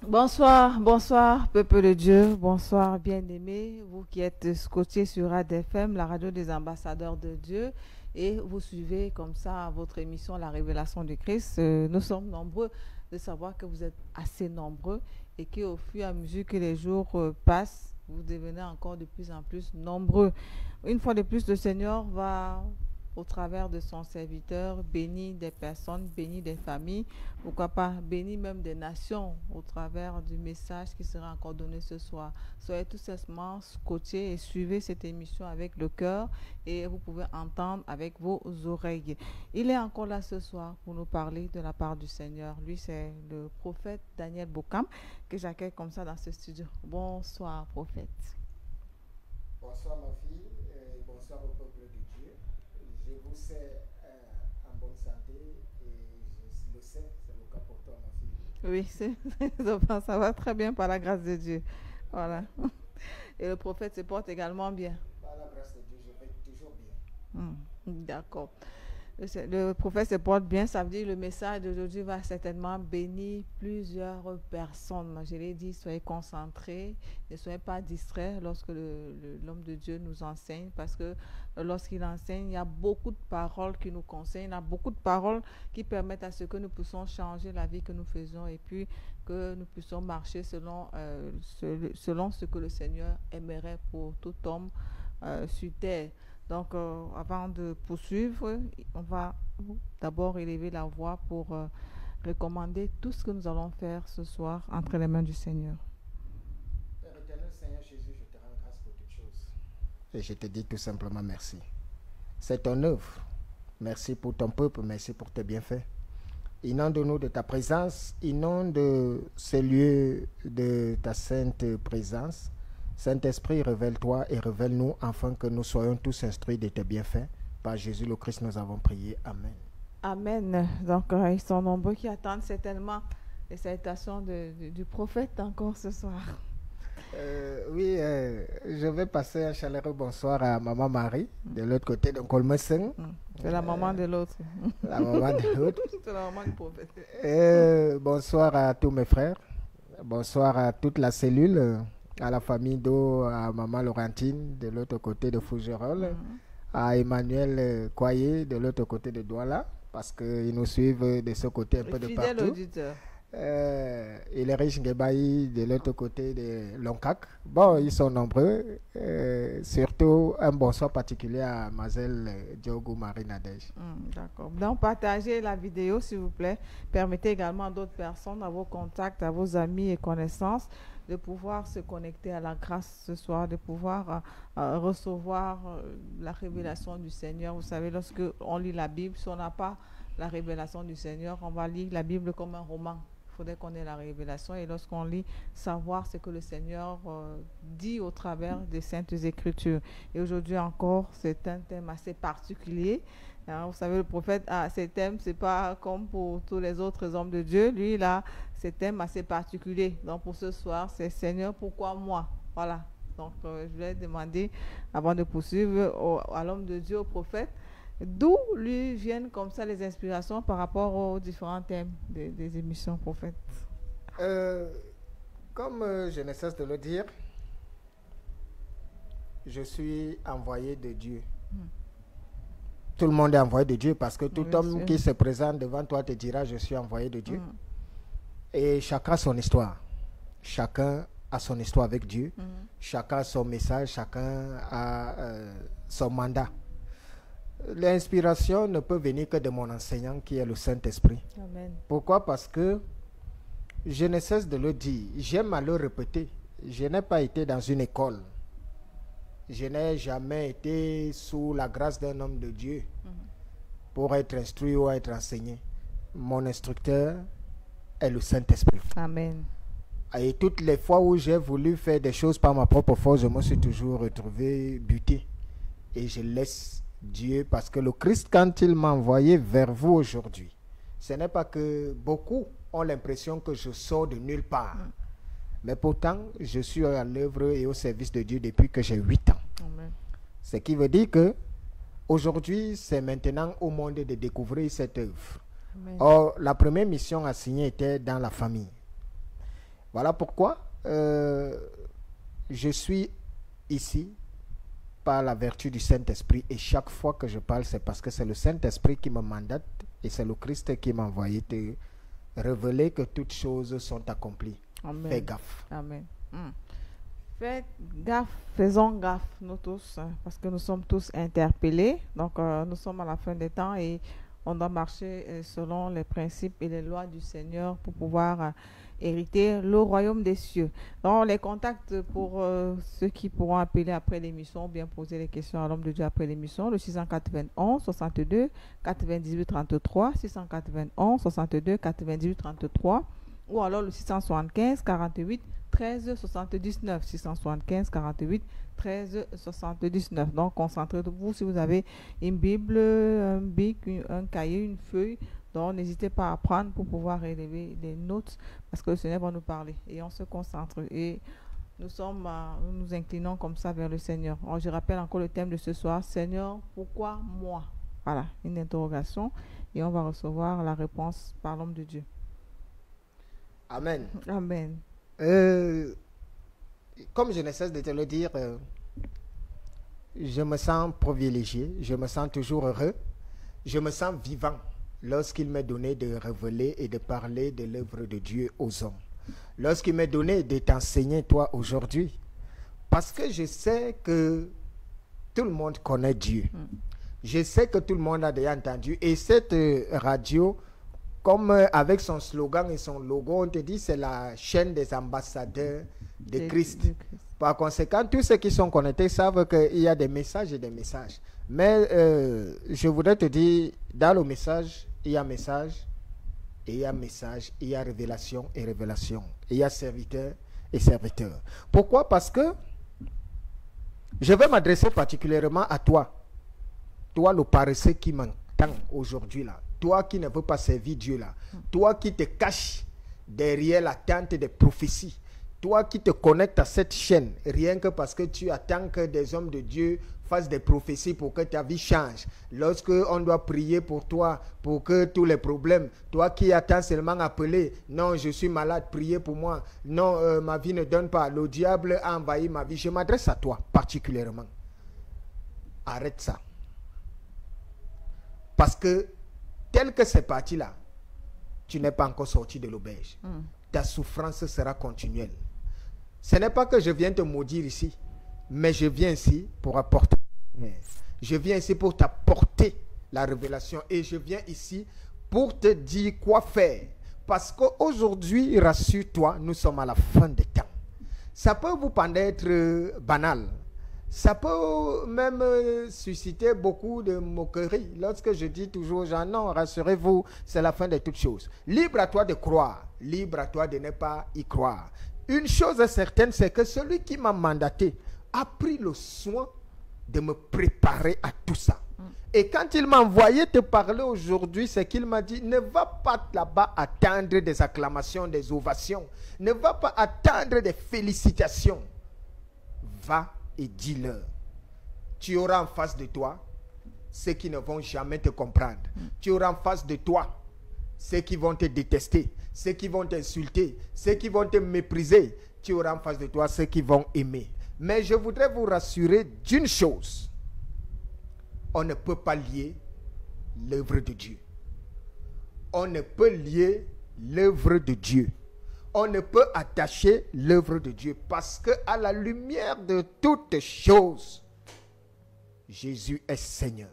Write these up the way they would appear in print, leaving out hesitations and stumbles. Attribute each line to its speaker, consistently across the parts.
Speaker 1: Bonsoir, bonsoir, peuple de Dieu, bonsoir, bien-aimés, vous qui êtes scotchés sur ADFM, la radio des ambassadeurs de Dieu, et vous suivez comme ça votre émission La Révélation du Christ. Nous sommes nombreux de savoir que vous êtes assez nombreux et qu'au fur et à mesure que les jours passent, vous devenez encore de plus en plus nombreux. Une fois de plus, le Seigneur va, au travers de son serviteur, bénir des personnes, bénir des familles, pourquoi pas bénir même des nations au travers du message qui sera encore donné ce soir. Soyez tout simplement scotchés et suivez cette émission avec le cœur et vous pouvez entendre avec vos oreilles. Il est encore là ce soir pour nous parler de la part du Seigneur. Lui, c'est le prophète Daniel Bokam que j'accueille comme ça dans ce studio. Bonsoir, prophète.
Speaker 2: Bonsoir ma fille, et bonsoir au peuple de Dieu. Je vous sais en bonne santé et je le sais, c'est le cas pour toi ma fille.
Speaker 1: Oui, ça va très bien par la grâce de Dieu. Voilà. Et le prophète se porte également bien.
Speaker 2: Par la grâce de Dieu, je vais toujours bien.
Speaker 1: D'accord. Le prophète se porte bien, ça veut dire que le message d'aujourd'hui va certainement bénir plusieurs personnes. Moi, je l'ai dit, soyez concentrés, ne soyez pas distraits lorsque l'homme de Dieu nous enseigne, parce que lorsqu'il enseigne, il y a beaucoup de paroles qui nous conseillent, il y a beaucoup de paroles qui permettent à ce que nous puissions changer la vie que nous faisons et puis que nous puissions marcher selon ce que le Seigneur aimerait pour tout homme sur terre. Donc, avant de poursuivre, on va d'abord élever la voix pour recommander tout ce que nous allons faire ce soir entre les mains du Seigneur.
Speaker 2: Père éternel, Seigneur Jésus, je te rends grâce pour toutes choses. Et je te dis tout simplement merci. C'est ton œuvre. Merci pour ton peuple, merci pour tes bienfaits. Inonde-nous de ta présence, inonde ce lieu de ta sainte présence. Saint-Esprit, révèle-toi et révèle-nous afin que nous soyons tous instruits de tes bienfaits. Par Jésus le Christ, nous avons prié. Amen.
Speaker 1: Amen. Donc, ils sont nombreux qui attendent certainement les salutations du prophète encore ce soir.
Speaker 2: Oui, je vais passer un chaleureux bonsoir à Maman Marie, de l'autre côté de Kolmesen.
Speaker 1: C'est la maman de l'autre.
Speaker 2: La maman de l'autre.
Speaker 1: C'est la maman du prophète.
Speaker 2: Bonsoir à tous mes frères. Bonsoir à toute la cellule. À la famille d'eau, à Maman Laurentine, de l'autre côté de Fougerolles, à Emmanuel Coyer, de l'autre côté de Douala, parce qu'ils nous suivent de ce côté un peu de partout.
Speaker 1: Fidèle auditeur.
Speaker 2: Et les riches Ngebaï, de l'autre côté de Loncac. Bon, ils sont nombreux. Surtout, un bonsoir particulier à Mademoiselle Diogo Marie Nadège.
Speaker 1: D'accord. Donc, partagez la vidéo, s'il vous plaît. Permettez également à d'autres personnes, à vos contacts, à vos amis et connaissances, de pouvoir se connecter à la grâce ce soir, de pouvoir recevoir la révélation du Seigneur. Vous savez, lorsque on lit la Bible, si on n'a pas la révélation du Seigneur, on va lire la Bible comme un roman. Il faudrait qu'on ait la révélation et lorsqu'on lit, savoir ce que le Seigneur dit au travers des Saintes Écritures. Et aujourd'hui encore, c'est un thème assez particulier. Vous savez, le prophète a ces thèmes, c'est pas comme pour tous les autres hommes de Dieu. Lui, il a ces thèmes assez particuliers. Donc, pour ce soir, c'est Seigneur, pourquoi moi? Voilà. Donc, je vais demander, avant de poursuivre, à l'homme de Dieu, au prophète, d'où lui viennent comme ça les inspirations par rapport aux différents thèmes des émissions, prophète?
Speaker 2: Comme je ne cesse de le dire, je suis envoyé de Dieu. Tout le monde est envoyé de Dieu parce que tout homme qui se présente devant toi te dira je suis envoyé de Dieu. Et chacun a son histoire. Chacun a son histoire avec Dieu. Chacun a son message, chacun a son mandat. L'inspiration ne peut venir que de mon enseignant qui est le Saint-Esprit.
Speaker 1: Amen.
Speaker 2: Pourquoi? Parce que je ne cesse de le dire. J'aime à le répéter. Je n'ai pas été dans une école. Je n'ai jamais été sous la grâce d'un homme de Dieu pour être instruit ou être enseigné. Mon instructeur est le Saint-Esprit.
Speaker 1: Amen.
Speaker 2: Et toutes les fois où j'ai voulu faire des choses par ma propre force, je me suis toujours retrouvé buté. Et je laisse Dieu parce que le Christ, quand il m'a envoyé vers vous aujourd'hui, ce n'est pas que beaucoup ont l'impression que je sors de nulle part. Mais pourtant, je suis à l'œuvre et au service de Dieu depuis que j'ai 8 ans.
Speaker 1: Amen.
Speaker 2: Ce qui veut dire que aujourd'hui, c'est maintenant au monde de découvrir cette œuvre.
Speaker 1: Amen.
Speaker 2: Or, la première mission assignée était dans la famille. Voilà pourquoi je suis ici par la vertu du Saint-Esprit, et chaque fois que je parle, c'est parce que c'est le Saint-Esprit qui me mandate et c'est le Christ qui m'a envoyé te révéler que toutes choses sont accomplies.
Speaker 1: Amen.
Speaker 2: Fais gaffe.
Speaker 1: Amen. Faites gaffe, faisons gaffe, nous tous, parce que nous sommes tous interpellés. Donc, nous sommes à la fin des temps et on doit marcher selon les principes et les lois du Seigneur pour pouvoir hériter le royaume des cieux. Donc, les contacts pour ceux qui pourront appeler après l'émission ou bien poser les questions à l'homme de Dieu après l'émission, le 691 62 98 33, 691 62 98 33, ou alors le 675 48 13 79, 675 48 13 79. Donc, concentrez-vous si vous avez une Bible, un bic, un cahier, une feuille. Donc, n'hésitez pas à prendre pour pouvoir élever des notes parce que le Seigneur va nous parler et on se concentre. Et nous nous inclinons comme ça vers le Seigneur. Alors, je rappelle encore le thème de ce soir, Seigneur, pourquoi moi? Voilà, une interrogation et on va recevoir la réponse par l'homme de Dieu.
Speaker 2: Amen.
Speaker 1: Amen.
Speaker 2: Comme je ne cesse de te le dire, je me sens privilégié, je me sens toujours heureux, je me sens vivant lorsqu'il m'est donné de révéler et de parler de l'œuvre de Dieu aux hommes. Lorsqu'il m'est donné de t'enseigner toi aujourd'hui, parce que je sais que tout le monde connaît Dieu. Je sais que tout le monde a déjà entendu. Et cette radio, comme avec son slogan et son logo, on te dit c'est la chaîne des ambassadeurs de Christ. Par conséquent, tous ceux qui sont connectés savent qu'il y a des messages et des messages. Mais je voudrais te dire, dans le message, il y a message, et il y a message, il y a révélation et révélation. Et il y a serviteur et serviteur. Pourquoi? Parce que je vais m'adresser particulièrement à toi. Toi, le paresseux qui m'entend aujourd'hui là. Toi qui ne veux pas servir Dieu là. Toi qui te caches derrière la tente des prophéties. Toi qui te connectes à cette chaîne, rien que parce que tu attends que des hommes de Dieu fassent des prophéties pour que ta vie change. Lorsque on doit prier pour toi, pour que tous les problèmes, toi qui attends seulement appeler, non, je suis malade, priez pour moi. Non, ma vie ne donne pas. Le diable a envahi ma vie. Je m'adresse à toi particulièrement. Arrête ça. Parce que tel que c'est parti là, tu n'es pas encore sorti de l'auberge. Ta souffrance sera continuelle. Ce n'est pas que je viens te maudire ici, mais je viens ici pour apporter. Je viens ici pour t'apporter la révélation et je viens ici pour te dire quoi faire. Parce qu'aujourd'hui, rassure-toi, nous sommes à la fin des temps. Ça peut vous paraître banal. Ça peut même susciter beaucoup de moqueries. Lorsque je dis toujours aux gens, non, rassurez-vous, c'est la fin de toutes choses. Libre à toi de croire, libre à toi de ne pas y croire. Une chose est certaine, c'est que celui qui m'a mandaté a pris le soin de me préparer à tout ça. Et quand il m'a envoyé te parler aujourd'hui, c'est qu'il m'a dit, ne va pas là-bas attendre des acclamations, des ovations. Ne va pas attendre des félicitations. Va et dis-leur. Tu auras en face de toi ceux qui ne vont jamais te comprendre. Tu auras en face de toi ceux qui vont te détester, ceux qui vont t'insulter, ceux qui vont te mépriser. Tu auras en face de toi ceux qui vont aimer. Mais je voudrais vous rassurer d'une chose. On ne peut pas lier l'œuvre de Dieu. On ne peut lier l'œuvre de Dieu. On ne peut attacher l'œuvre de Dieu parce que à la lumière de toutes choses, Jésus est Seigneur.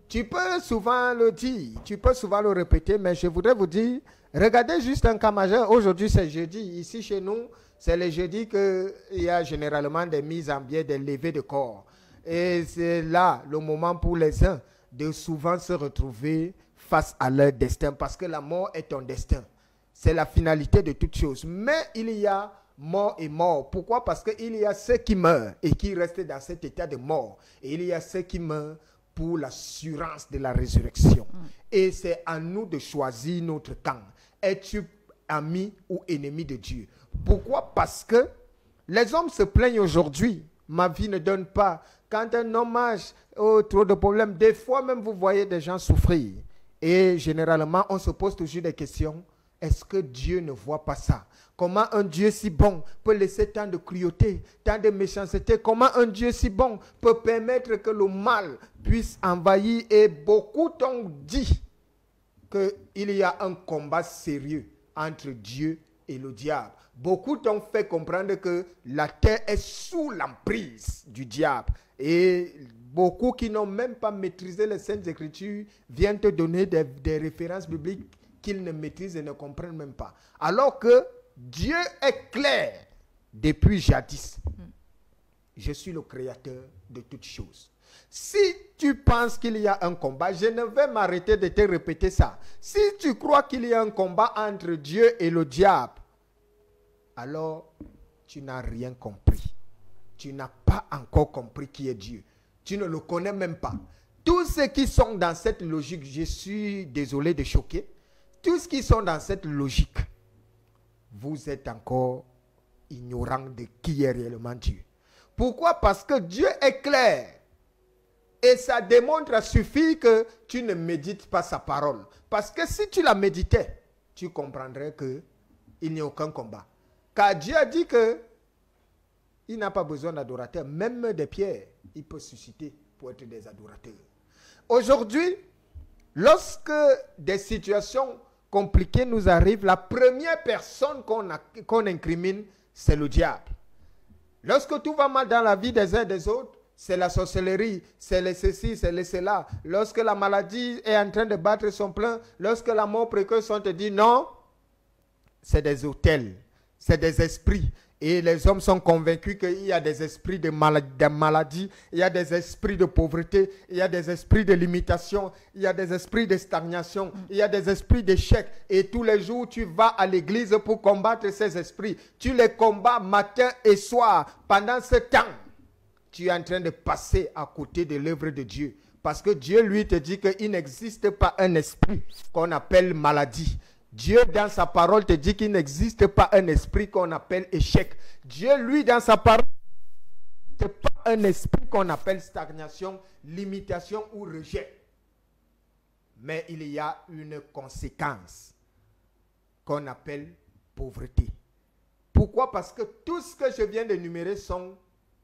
Speaker 2: Tu peux souvent le dire, tu peux souvent le répéter, mais je voudrais vous dire, regardez juste un cas majeur. Aujourd'hui, c'est jeudi. Ici, chez nous, c'est le jeudi qu'il y a généralement des mises en biais, des levées de corps. Et c'est là le moment pour les uns de souvent se retrouver face à leur destin parce que la mort est ton destin. C'est la finalité de toutes choses. Mais il y a mort et mort. Pourquoi? Parce qu'il y a ceux qui meurent et qui restent dans cet état de mort. Et il y a ceux qui meurent pour l'assurance de la résurrection. Et c'est à nous de choisir notre camp. Es-tu ami ou ennemi de Dieu? Pourquoi? Parce que les hommes se plaignent aujourd'hui. Ma vie ne donne pas. Quand un hommage, trop de problèmes. Des fois même, vous voyez des gens souffrir. Et généralement, on se pose toujours des questions. Est-ce que Dieu ne voit pas ça? Comment un Dieu si bon peut laisser tant de cruauté, tant de méchanceté? Comment un Dieu si bon peut permettre que le mal puisse envahir? Et beaucoup ont dit qu'il y a un combat sérieux entre Dieu et le diable. Beaucoup t'ont fait comprendre que la terre est sous l'emprise du diable. Et beaucoup qui n'ont même pas maîtrisé les Saintes Écritures viennent te donner des références bibliques qu'ils ne maîtrisent et ne comprennent même pas. Alors que Dieu est clair depuis jadis. Je suis le créateur de toutes choses. Si tu penses qu'il y a un combat, je ne vais m'arrêter de te répéter ça. Si tu crois qu'il y a un combat entre Dieu et le diable, alors tu n'as rien compris. Tu n'as pas encore compris qui est Dieu. Tu ne le connais même pas. Tous ceux qui sont dans cette logique, je suis désolé de choquer, tous ceux qui sont dans cette logique, vous êtes encore ignorants de qui est réellement Dieu. Pourquoi? Parce que Dieu est clair. Et ça démontre, suffit que tu ne médites pas sa parole. Parce que si tu la méditais, tu comprendrais qu'il n'y a aucun combat. Car Dieu a dit qu'il n'a pas besoin d'adorateurs. Même des pierres, il peut susciter pour être des adorateurs. Aujourd'hui, lorsque des situations compliquées nous arrivent, la première personne qu'on incrimine, c'est le diable. Lorsque tout va mal dans la vie des uns et des autres, c'est la sorcellerie, c'est les ceci, c'est les cela. Lorsque la maladie est en train de battre son plein, lorsque la mort précoce, on te dit non, c'est des autels, c'est des esprits. Et les hommes sont convaincus qu'il y a des esprits de maladie, il y a des esprits de pauvreté, il y a des esprits de limitation, il y a des esprits de stagnation, il y a des esprits d'échec. Et tous les jours, tu vas à l'église pour combattre ces esprits. Tu les combats matin et soir. Pendant ce temps, tu es en train de passer à côté de l'œuvre de Dieu. Parce que Dieu, lui, te dit qu'il n'existe pas un esprit qu'on appelle maladie. Dieu, dans sa parole, te dit qu'il n'existe pas un esprit qu'on appelle échec. Dieu, lui, dans sa parole, ce n'est pas un esprit qu'on appelle stagnation, limitation ou rejet. Mais il y a une conséquence qu'on appelle pauvreté. Pourquoi? Parce que tout ce que je viens d'énumérer sont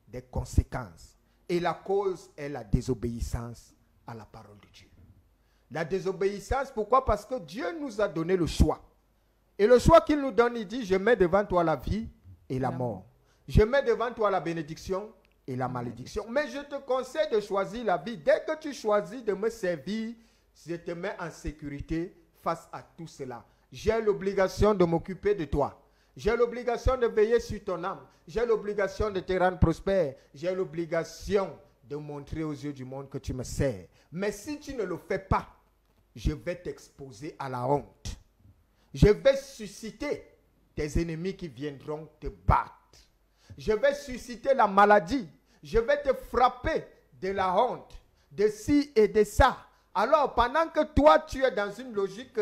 Speaker 2: des conséquences. Et la cause est la désobéissance à la parole de Dieu. La désobéissance, pourquoi? Parce que Dieu nous a donné le choix. Et le choix qu'il nous donne, il dit, je mets devant toi la vie et la mort. Je mets devant toi la bénédiction et la malédiction. Mais je te conseille de choisir la vie. Dès que tu choisis de me servir, je te mets en sécurité face à tout cela. J'ai l'obligation de m'occuper de toi. J'ai l'obligation de veiller sur ton âme. J'ai l'obligation de te rendre prospère. J'ai l'obligation de montrer aux yeux du monde que tu me sers. Mais si tu ne le fais pas, je vais t'exposer à la honte. Je vais susciter tes ennemis qui viendront te battre. Je vais susciter la maladie. Je vais te frapper de la honte, de ci et de ça. Alors, pendant que toi, tu es dans une logique,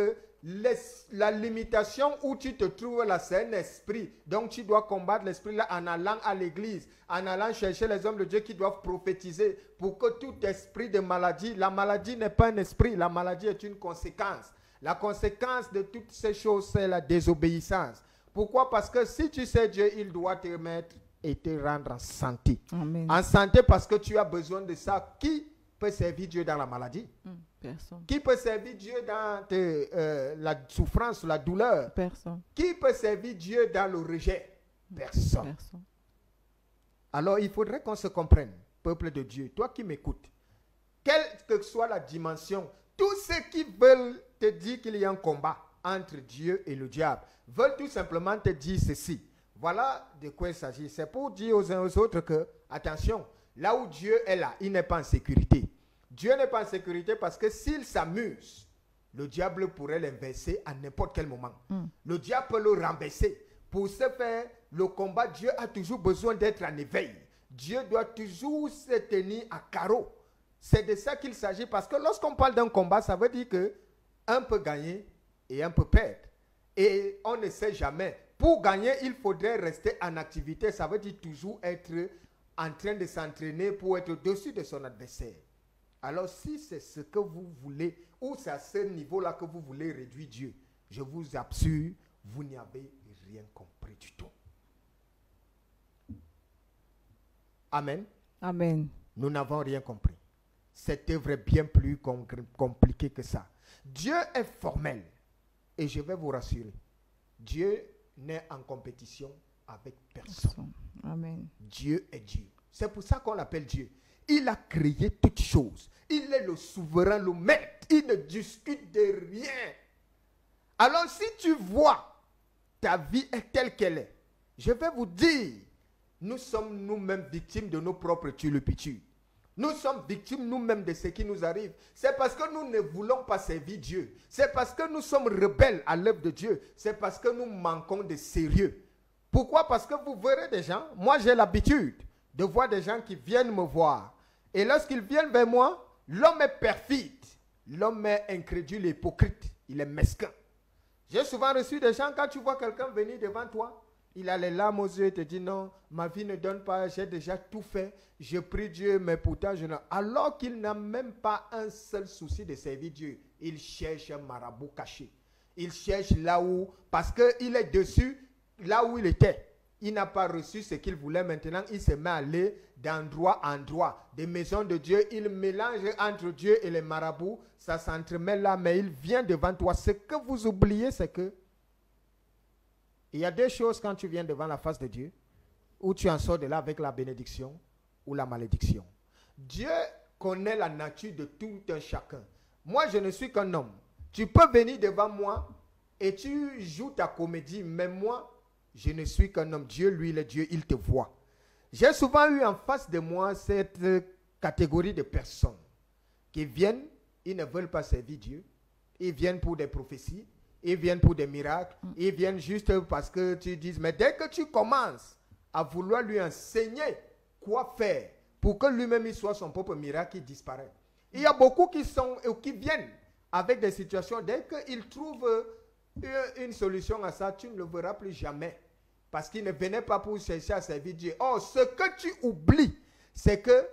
Speaker 2: la limitation où tu te trouves là, c'est un esprit. Donc, tu dois combattre l'esprit là en allant à l'église, en allant chercher les hommes de Dieu qui doivent prophétiser pour que tout esprit de maladie, la maladie n'est pas un esprit, la maladie est une conséquence. La conséquence de toutes ces choses, c'est la désobéissance. Pourquoi? Parce que si tu sais Dieu, il doit te mettre et te rendre en santé.
Speaker 1: Amen.
Speaker 2: En santé parce que tu as besoin de ça. Qui peut servir Dieu dans la maladie?
Speaker 1: Personne.
Speaker 2: Qui peut servir Dieu dans la souffrance, la douleur?
Speaker 1: Personne.
Speaker 2: Qui peut servir Dieu dans le rejet? Personne.
Speaker 1: Personne.
Speaker 2: Alors il faudrait qu'on se comprenne, peuple de Dieu, toi qui m'écoutes, quelle que soit la dimension, tous ceux qui veulent te dire qu'il y a un combat entre Dieu et le diable, veulent tout simplement te dire ceci. Voilà de quoi il s'agit. C'est pour dire aux uns aux autres que, attention, là où Dieu est là, il n'est pas en sécurité. Dieu n'est pas en sécurité parce que s'il s'amuse, le diable pourrait l'inverser à n'importe quel moment. Le diable peut le renverser. Pour ce faire, le combat, Dieu a toujours besoin d'être en éveil. Dieu doit toujours se tenir à carreau. C'est de ça qu'il s'agit parce que lorsqu'on parle d'un combat, ça veut dire qu'un peut gagner et un peut perdre. Et on ne sait jamais. Pour gagner, il faudrait rester en activité. Ça veut dire toujours être en train de s'entraîner pour être au-dessus de son adversaire. Alors si c'est ce que vous voulez, ou c'est à ce niveau-là que vous voulez réduire Dieu, je vous assure, vous n'y avez rien compris du tout. Amen.
Speaker 1: Amen.
Speaker 2: Nous n'avons rien compris. Cette œuvre est bien plus compliquée que ça. Dieu est formel. Et je vais vous rassurer, Dieu n'est en compétition avec personne.
Speaker 1: Amen.
Speaker 2: Dieu est Dieu. C'est pour ça qu'on l'appelle Dieu. Il a créé toutes choses. Il est le souverain, le maître. Il ne discute de rien. Alors si tu vois, ta vie est telle qu'elle est, je vais vous dire, nous sommes nous-mêmes victimes de nos propres turlupitudes. Nous sommes victimes nous-mêmes de ce qui nous arrive. C'est parce que nous ne voulons pas servir Dieu. C'est parce que nous sommes rebelles à l'œuvre de Dieu. C'est parce que nous manquons de sérieux. Pourquoi? Parce que vous verrez des gens, moi j'ai l'habitude de voir des gens qui viennent me voir. Et lorsqu'ils viennent vers moi, l'homme est perfide. L'homme est incrédule, hypocrite. Il est mesquin. J'ai souvent reçu des gens, quand tu vois quelqu'un venir devant toi, il a les larmes aux yeux et te dit non, ma vie ne donne pas, j'ai déjà tout fait, je prie Dieu, mais pourtant je n'ai... Alors qu'il n'a même pas un seul souci de servir Dieu. Il cherche un marabout caché. Il cherche là où, parce qu'il est dessus, là où il était. Il n'a pas reçu ce qu'il voulait. Maintenant, il se met à aller d'endroit en endroit. Des maisons de Dieu, il mélange entre Dieu et les marabouts. Ça s'entremêle là, mais il vient devant toi. Ce que vous oubliez, c'est que il y a deux choses quand tu viens devant la face de Dieu, où tu en sors de là avec la bénédiction ou la malédiction. Dieu connaît la nature de tout un chacun. Moi, je ne suis qu'un homme. Tu peux venir devant moi et tu joues ta comédie, mais moi, je ne suis qu'un homme. Dieu, lui, il est Dieu, il te voit. J'ai souvent eu en face de moi cette catégorie de personnes qui viennent, ils ne veulent pas servir Dieu, ils viennent pour des prophéties, ils viennent pour des miracles, ils viennent juste parce que tu dis, mais dès que tu commences à vouloir lui enseigner quoi faire pour que lui-même il soit son propre miracle, il disparaît. Il y a beaucoup qui viennent avec des situations, dès qu'ils trouvent une solution à ça, tu ne le verras plus jamais. Parce qu'ils ne venaient pas pour chercher à servir Dieu. Or, ce que tu oublies, c'est que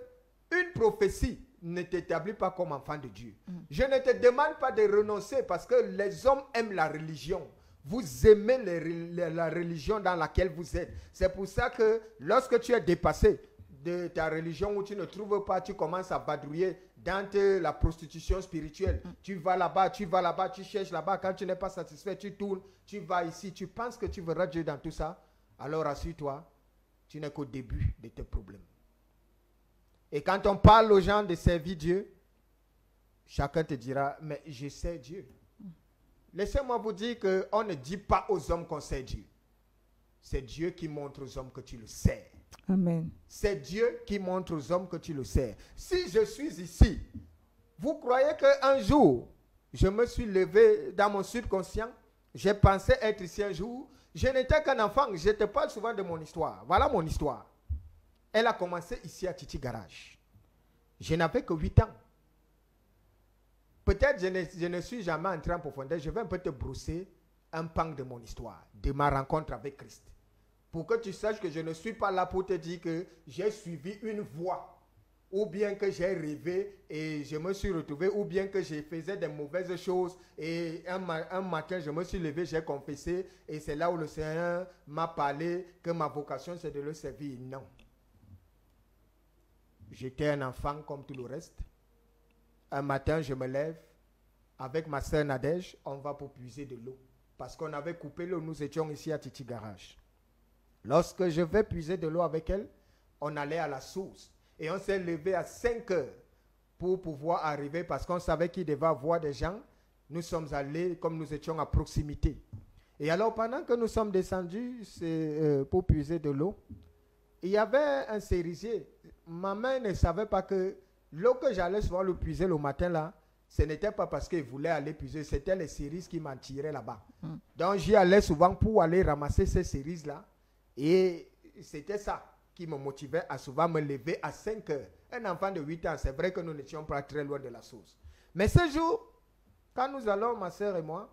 Speaker 2: une prophétie ne t'établit pas comme enfant de Dieu. Je ne te demande pas de renoncer parce que les hommes aiment la religion. Vous aimez la religion dans laquelle vous êtes. C'est pour ça que lorsque tu es dépassé de ta religion où tu ne trouves pas, tu commences à vadrouiller dans la prostitution spirituelle. Tu vas là-bas, tu cherches là-bas. Quand tu n'es pas satisfait, tu tournes, tu vas ici. Tu penses que tu verras Dieu dans tout ça. Alors rassure-toi, tu n'es qu'au début de tes problèmes. Et quand on parle aux gens de servir Dieu, chacun te dira, mais je sais Dieu. Laissez-moi vous dire qu'on ne dit pas aux hommes qu'on sait Dieu. C'est Dieu qui montre aux hommes que tu le sais.
Speaker 1: Amen.
Speaker 2: C'est Dieu qui montre aux hommes que tu le sais. Si je suis ici, vous croyez qu'un jour, je me suis levé dans mon subconscient, j'ai pensé être ici un jour, je n'étais qu'un enfant, je te parle souvent de mon histoire. Voilà mon histoire. Elle a commencé ici à Titi Garage. Je n'avais que 8 ans. Peut-être je ne suis jamais entré en profondeur. Je vais un peu te brosser un pan de mon histoire, de ma rencontre avec Christ. Pour que tu saches que je ne suis pas là pour te dire que j'ai suivi une voie, ou bien que j'ai rêvé et je me suis retrouvé, ou bien que je faisais des mauvaises choses et un matin je me suis levé, j'ai confessé et c'est là où le Seigneur m'a parlé que ma vocation c'est de le servir. Non. J'étais un enfant comme tout le reste. Un matin, je me lève avec ma sœur Nadège, on va pour puiser de l'eau. Parce qu'on avait coupé l'eau, nous étions ici à Titi Garage. Lorsque je vais puiser de l'eau avec elle, on allait à la source. Et on s'est levé à 5 heures pour pouvoir arriver parce qu'on savait qu'il devait avoir des gens. Nous sommes allés comme nous étions à proximité. Et alors, pendant que nous sommes descendus pour puiser de l'eau, il y avait un cerisier. Ma mère ne savait pas que l'eau que j'allais souvent le puiser le matin là, ce n'était pas parce qu'il voulait aller puiser, c'était les cerises qui m'en tiraient là-bas. Donc j'y allais souvent pour aller ramasser ces cerises là. Et c'était ça qui me motivait à souvent me lever à 5 heures. Un enfant de 8 ans, c'est vrai que nous n'étions pas très loin de la source. Mais ce jour, quand nous allons, ma soeur et moi,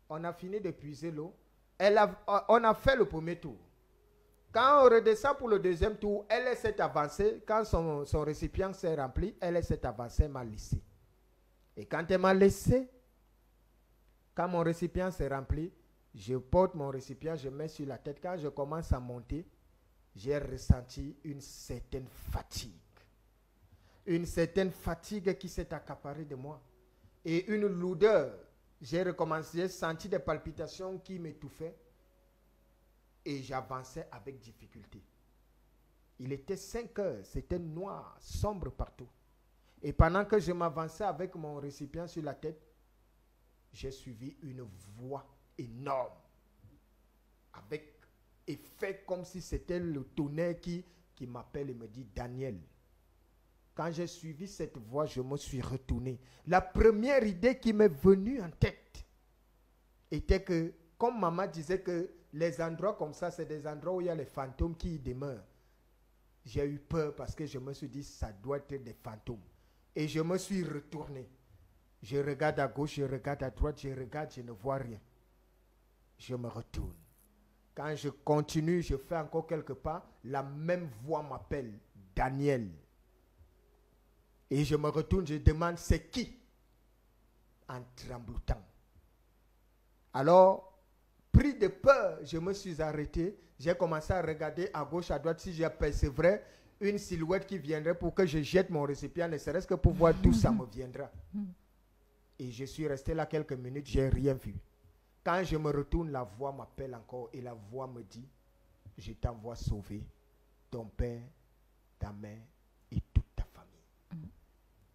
Speaker 2: on a fini de puiser l'eau. On a fait le premier tour. Quand on redescend pour le deuxième tour, elle s'est avancée. Quand son récipient s'est rempli, elle s'est avancée, m'a laissé. Et quand elle m'a laissé, Quand mon récipient s'est rempli, je porte mon récipient, je mets sur la tête. Quand je commence à monter, j'ai ressenti une certaine fatigue. Une certaine fatigue qui s'est accaparée de moi. Et une lourdeur. J'ai recommencé, j'ai senti des palpitations qui m'étouffaient. Et j'avançais avec difficulté. Il était 5 heures, c'était noir, sombre partout. Et pendant que je m'avançais avec mon récipient sur la tête, j'ai suivi une voix énorme, avec effet comme si c'était le tonnerre qui m'appelle et me dit « Daniel ». Quand j'ai suivi cette voix, je me suis retourné. La première idée qui m'est venue en tête était que, comme maman disait que les endroits comme ça, c'est des endroits où il y a les fantômes qui y demeurent. J'ai eu peur parce que je me suis dit, ça doit être des fantômes. Et je me suis retourné. Je regarde à gauche, je regarde à droite, je regarde, je ne vois rien. Je me retourne. Quand je continue, je fais encore quelques pas, la même voix m'appelle, Daniel. Et je me retourne, je demande, c'est qui? En tremblotant. Alors, pris de peur, je me suis arrêté. J'ai commencé à regarder à gauche, à droite, si j'apercevrais une silhouette qui viendrait pour que je jette mon récipient, ne serait-ce que pour voir d'où ça me viendra. Et je suis resté là quelques minutes, je n'ai rien vu. Quand je me retourne, la voix m'appelle encore et la voix me dit, je t'envoie sauver ton père, ta mère et toute ta famille.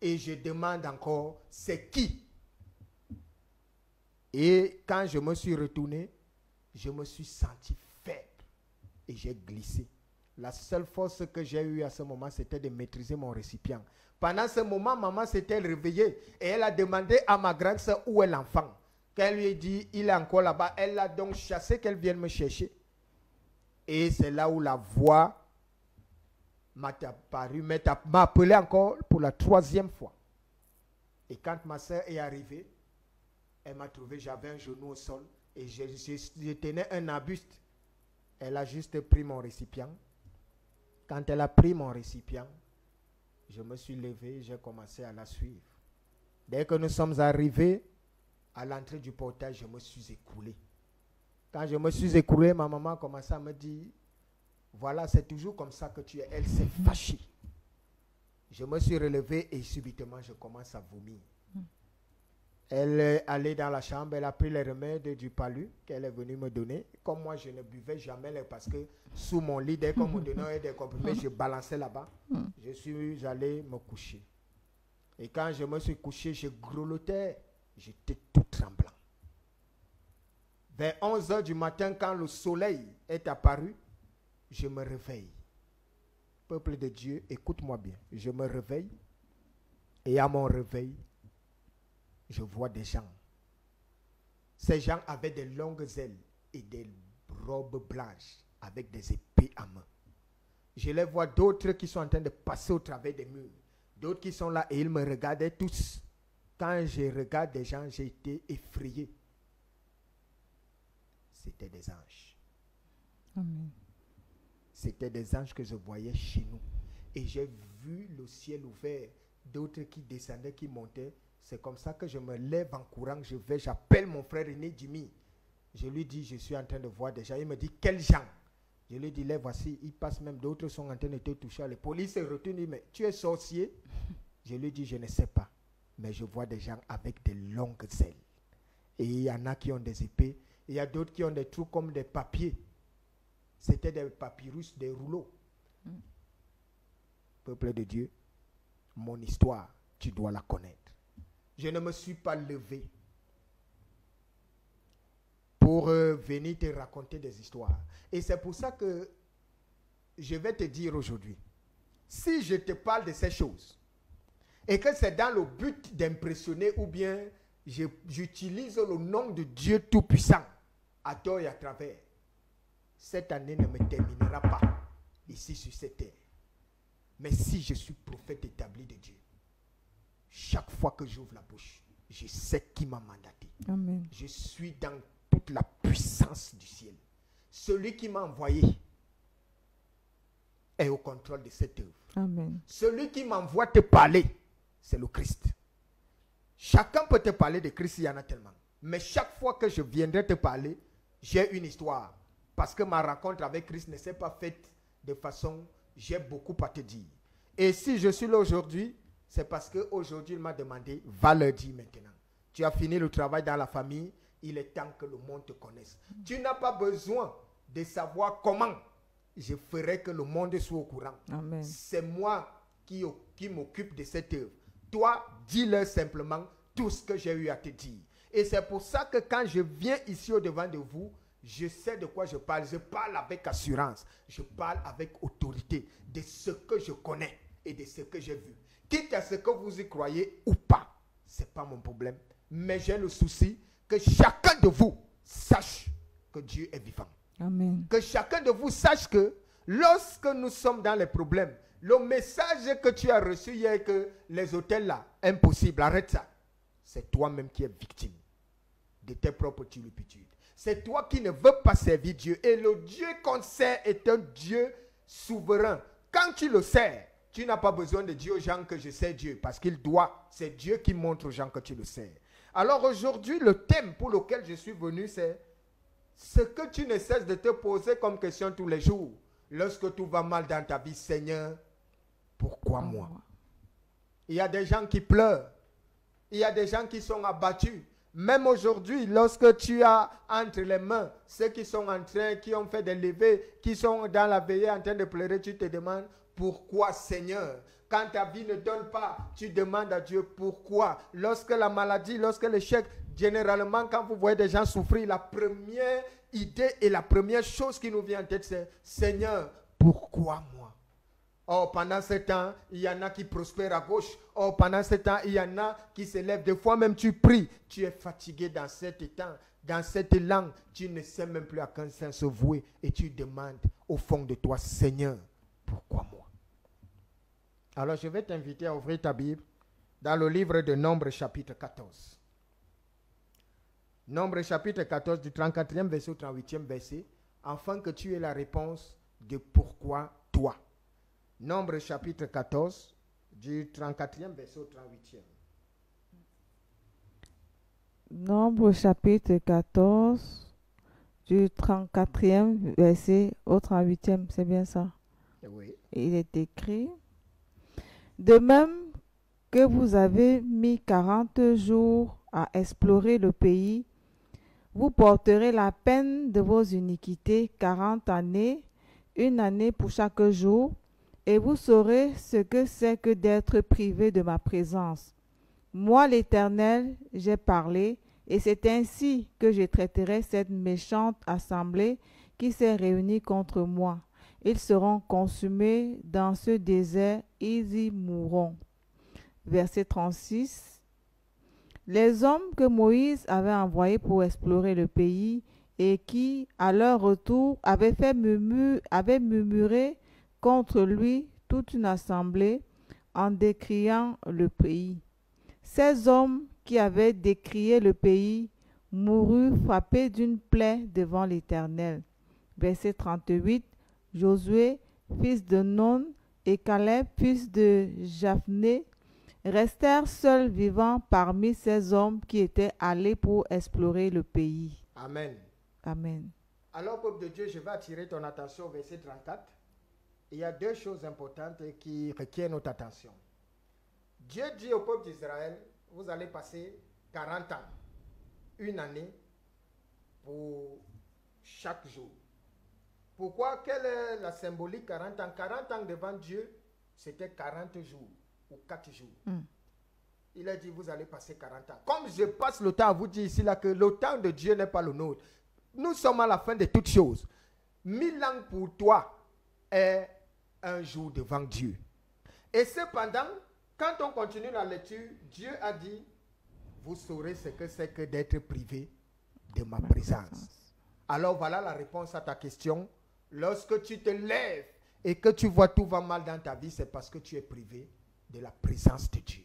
Speaker 2: Et je demande encore, c'est qui? Et quand je me suis retourné, je me suis senti faible et j'ai glissé. La seule force que j'ai eue à ce moment, c'était de maîtriser mon récipient. Pendant ce moment, maman s'était réveillée et elle a demandé à ma grande soeur où est l'enfant. Qu'elle lui ait dit, il est encore là-bas. Elle l'a donc chassé, qu'elle vienne me chercher. Et c'est là où la voix m'a apparu, m'a appelé encore pour la 3e fois. Et quand ma soeur est arrivée, elle m'a trouvé, j'avais un genou au sol et je tenais un arbuste. Elle a juste pris mon récipient. Quand elle a pris mon récipient, je me suis levé et j'ai commencé à la suivre. Dès que nous sommes arrivés à l'entrée du portail, je me suis écoulé. Quand je me suis écoulé, ma maman a commencé à me dire, voilà, c'est toujours comme ça que tu es. Elle s'est fâchée. Je me suis relevé et subitement, je commence à vomir. Elle est allée dans la chambre, elle a pris les remèdes du palu qu'elle est venue me donner. Comme moi, je ne buvais jamais parce que sous mon lit, dès qu'on me donnait des comprimés, je balançais là-bas. Je suis allé me coucher. Et quand je me suis couché, je grelottais. J'étais tout tremblant. Vers 11 h du matin, quand le soleil est apparu, je me réveille. Peuple de Dieu, écoute-moi bien. Je me réveille et à mon réveil, je vois des gens. Ces gens avaient des longues ailes et des robes blanches avec des épées à main. Je les vois d'autres qui sont en train de passer au travers des murs. D'autres qui sont là et ils me regardaient tous. Quand je regarde des gens, j'ai été effrayé. C'était des anges.
Speaker 1: Amen.
Speaker 2: C'était des anges que je voyais chez nous. Et j'ai vu le ciel ouvert, d'autres qui descendaient, qui montaient. C'est comme ça que je me lève en courant, j'appelle mon frère aîné Jimmy. Je lui dis, je suis en train de voir des gens. Il me dit, quels gens? Je lui dis, les voici, ils passent même, d'autres sont en train de te toucher. Les polices se retournent, mais tu es sorcier? Je lui dis, je ne sais pas. Mais je vois des gens avec des longues ailes. Et il y en a qui ont des épées. Il y a d'autres qui ont des trucs comme des papiers. C'était des papyrus, des rouleaux. Peuple de Dieu, mon histoire, tu dois la connaître. Je ne me suis pas levé pour venir te raconter des histoires. Et c'est pour ça que je vais te dire aujourd'hui, si je te parle de ces choses, et que c'est dans le but d'impressionner ou bien j'utilise le nom de Dieu Tout-Puissant à tort et à travers, cette année ne me terminera pas ici sur cette terre. Mais si je suis prophète établi de Dieu, chaque fois que j'ouvre la bouche, je sais qui m'a mandaté.
Speaker 1: Amen.
Speaker 2: Je suis dans toute la puissance du ciel. Celui qui m'a envoyé est au contrôle de cette œuvre.
Speaker 1: Amen.
Speaker 2: Celui qui m'envoie te parler, c'est le Christ. Chacun peut te parler de Christ, il y en a tellement. Mais chaque fois que je viendrai te parler, j'ai une histoire. Parce que ma rencontre avec Christ ne s'est pas faite de façon, j'ai beaucoup à te dire. Et si je suis là aujourd'hui, c'est parce qu'aujourd'hui, il m'a demandé, va leur dire maintenant. Tu as fini le travail dans la famille, il est temps que le monde te connaisse. Tu n'as pas besoin de savoir comment je ferai que le monde soit au courant.
Speaker 1: Amen.
Speaker 2: C'est moi qui m'occupe de cette œuvre. Toi, dis-leur simplement tout ce que j'ai eu à te dire. Et c'est pour ça que quand je viens ici au-devant de vous, je sais de quoi je parle. Je parle avec assurance. Je parle avec autorité de ce que je connais et de ce que j'ai vu. Quitte à ce que vous y croyez ou pas, ce n'est pas mon problème. Mais j'ai le souci que chacun de vous sache que Dieu est vivant.
Speaker 1: Amen.
Speaker 2: Que chacun de vous sache que lorsque nous sommes dans les problèmes, le message que tu as reçu hier que les hôtels là, impossible, arrête ça. C'est toi-même qui es victime de tes propres turpitudes. C'est toi qui ne veux pas servir Dieu. Et le Dieu qu'on sert est un Dieu souverain. Quand tu le sers, tu n'as pas besoin de dire aux gens que je sais Dieu. Parce qu'il doit. C'est Dieu qui montre aux gens que tu le sers. Alors aujourd'hui, le thème pour lequel je suis venu, c'est ce que tu ne cesses de te poser comme question tous les jours. Lorsque tout va mal dans ta vie, Seigneur, pourquoi moi? Il y a des gens qui pleurent. Il y a des gens qui sont abattus. Même aujourd'hui, lorsque tu as entre les mains ceux qui sont en train, qui ont fait des levées, qui sont dans la veillée en train de pleurer, tu te demandes pourquoi, Seigneur? Quand ta vie ne donne pas, tu demandes à Dieu pourquoi. Lorsque la maladie, lorsque l'échec, généralement, quand vous voyez des gens souffrir, la première idée et la première chose qui nous vient en tête, c'est Seigneur, pourquoi moi? Oh, pendant ce temps, il y en a qui prospèrent à gauche. Oh, pendant ce temps, il y en a qui se lèvent. Des fois même, tu pries. Tu es fatigué dans cet temps, dans cette langue. Tu ne sais même plus à quel sens se vouer. Et tu demandes au fond de toi, Seigneur, pourquoi moi? Alors, je vais t'inviter à ouvrir ta Bible dans le livre de Nombre, chapitre 14. Nombre, chapitre 14, du 34e verset au 38e verset, afin que tu aies la réponse de pourquoi toi. Nombre chapitre 14, du 34e verset au 38e.
Speaker 1: Nombre chapitre 14, du 34e verset au 38e, c'est bien ça?
Speaker 2: Oui.
Speaker 1: Il est écrit: de même que vous avez mis 40 jours à explorer le pays, vous porterez la peine de vos iniquités 40 années, une année pour chaque jour, et vous saurez ce que c'est que d'être privé de ma présence. Moi, l'Éternel, j'ai parlé, et c'est ainsi que je traiterai cette méchante assemblée qui s'est réunie contre moi. Ils seront consumés dans ce désert, ils y mourront. Verset 36. Les hommes que Moïse avait envoyés pour explorer le pays et qui, à leur retour, avaient murmuré contre lui toute une assemblée en décriant le pays. Ces hommes qui avaient décrié le pays moururent frappés d'une plaie devant l'Éternel. Verset 38. Josué, fils de Nun, et Caleb, fils de Jephné, restèrent seuls vivants parmi ces hommes qui étaient allés pour explorer le pays.
Speaker 2: Amen.
Speaker 1: Amen.
Speaker 2: Alors, peuple de Dieu, je vais attirer ton attention au verset 34. Il y a deux choses importantes qui requièrent notre attention. Dieu dit au peuple d'Israël, vous allez passer 40 ans, une année pour chaque jour. Pourquoi? Quelle est la symbolique 40 ans? 40 ans devant Dieu, c'était 40 jours ou 4 jours. Il a dit, vous allez passer 40 ans. Comme je passe le temps à vous dire ici là que le temps de Dieu n'est pas le nôtre. Nous sommes à la fin de toutes choses. 1000 ans pour toi est un jour devant Dieu. Et cependant, quand on continue la lecture, Dieu a dit, vous saurez ce que c'est que d'être privé de ma présence. Alors voilà la réponse à ta question. Lorsque tu te lèves et que tu vois tout va mal dans ta vie, c'est parce que tu es privé de la présence de Dieu.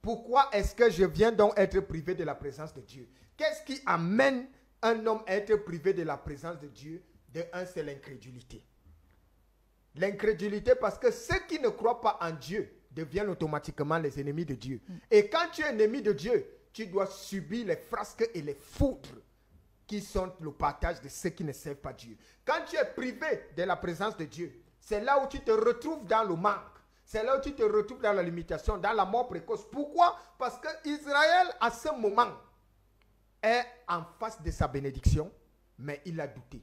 Speaker 2: Pourquoi est-ce que je viens donc être privé de la présence de Dieu? Qu'est-ce qui amène un homme à être privé de la présence de Dieu? De un, c'est l'incrédulité. L'incrédulité parce que ceux qui ne croient pas en Dieu deviennent automatiquement les ennemis de Dieu. Et quand tu es ennemi de Dieu, tu dois subir les frasques et les foudres qui sont le partage de ceux qui ne servent pas Dieu. Quand tu es privé de la présence de Dieu, c'est là où tu te retrouves dans le manque. C'est là où tu te retrouves dans la limitation, dans la mort précoce. Pourquoi? Parce que Israël, à ce moment, est en face de sa bénédiction, mais il a douté.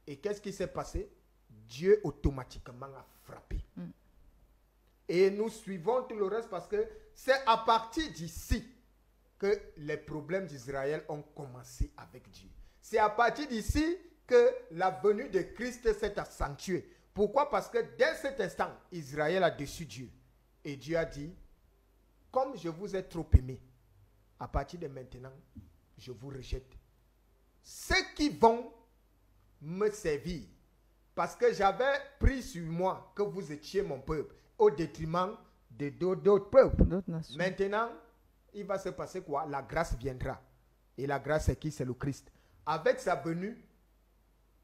Speaker 2: Et qu'est-ce qui s'est passé? Dieu automatiquement a frappé. Et nous suivons tout le reste parce que c'est à partir d'ici que les problèmes d'Israël ont commencé avec Dieu. C'est à partir d'ici que la venue de Christ s'est accentuée. Pourquoi? Parce que dès cet instant, Israël a déçu Dieu. Et Dieu a dit, comme je vous ai trop aimé, à partir de maintenant, je vous rejette. Ceux qui vont me servir, parce que j'avais pris sur moi que vous étiez mon peuple, au détriment de d'autres peuples. Maintenant, il va se passer quoi? La grâce viendra. Et la grâce, c'est qui? C'est le Christ. Avec sa venue,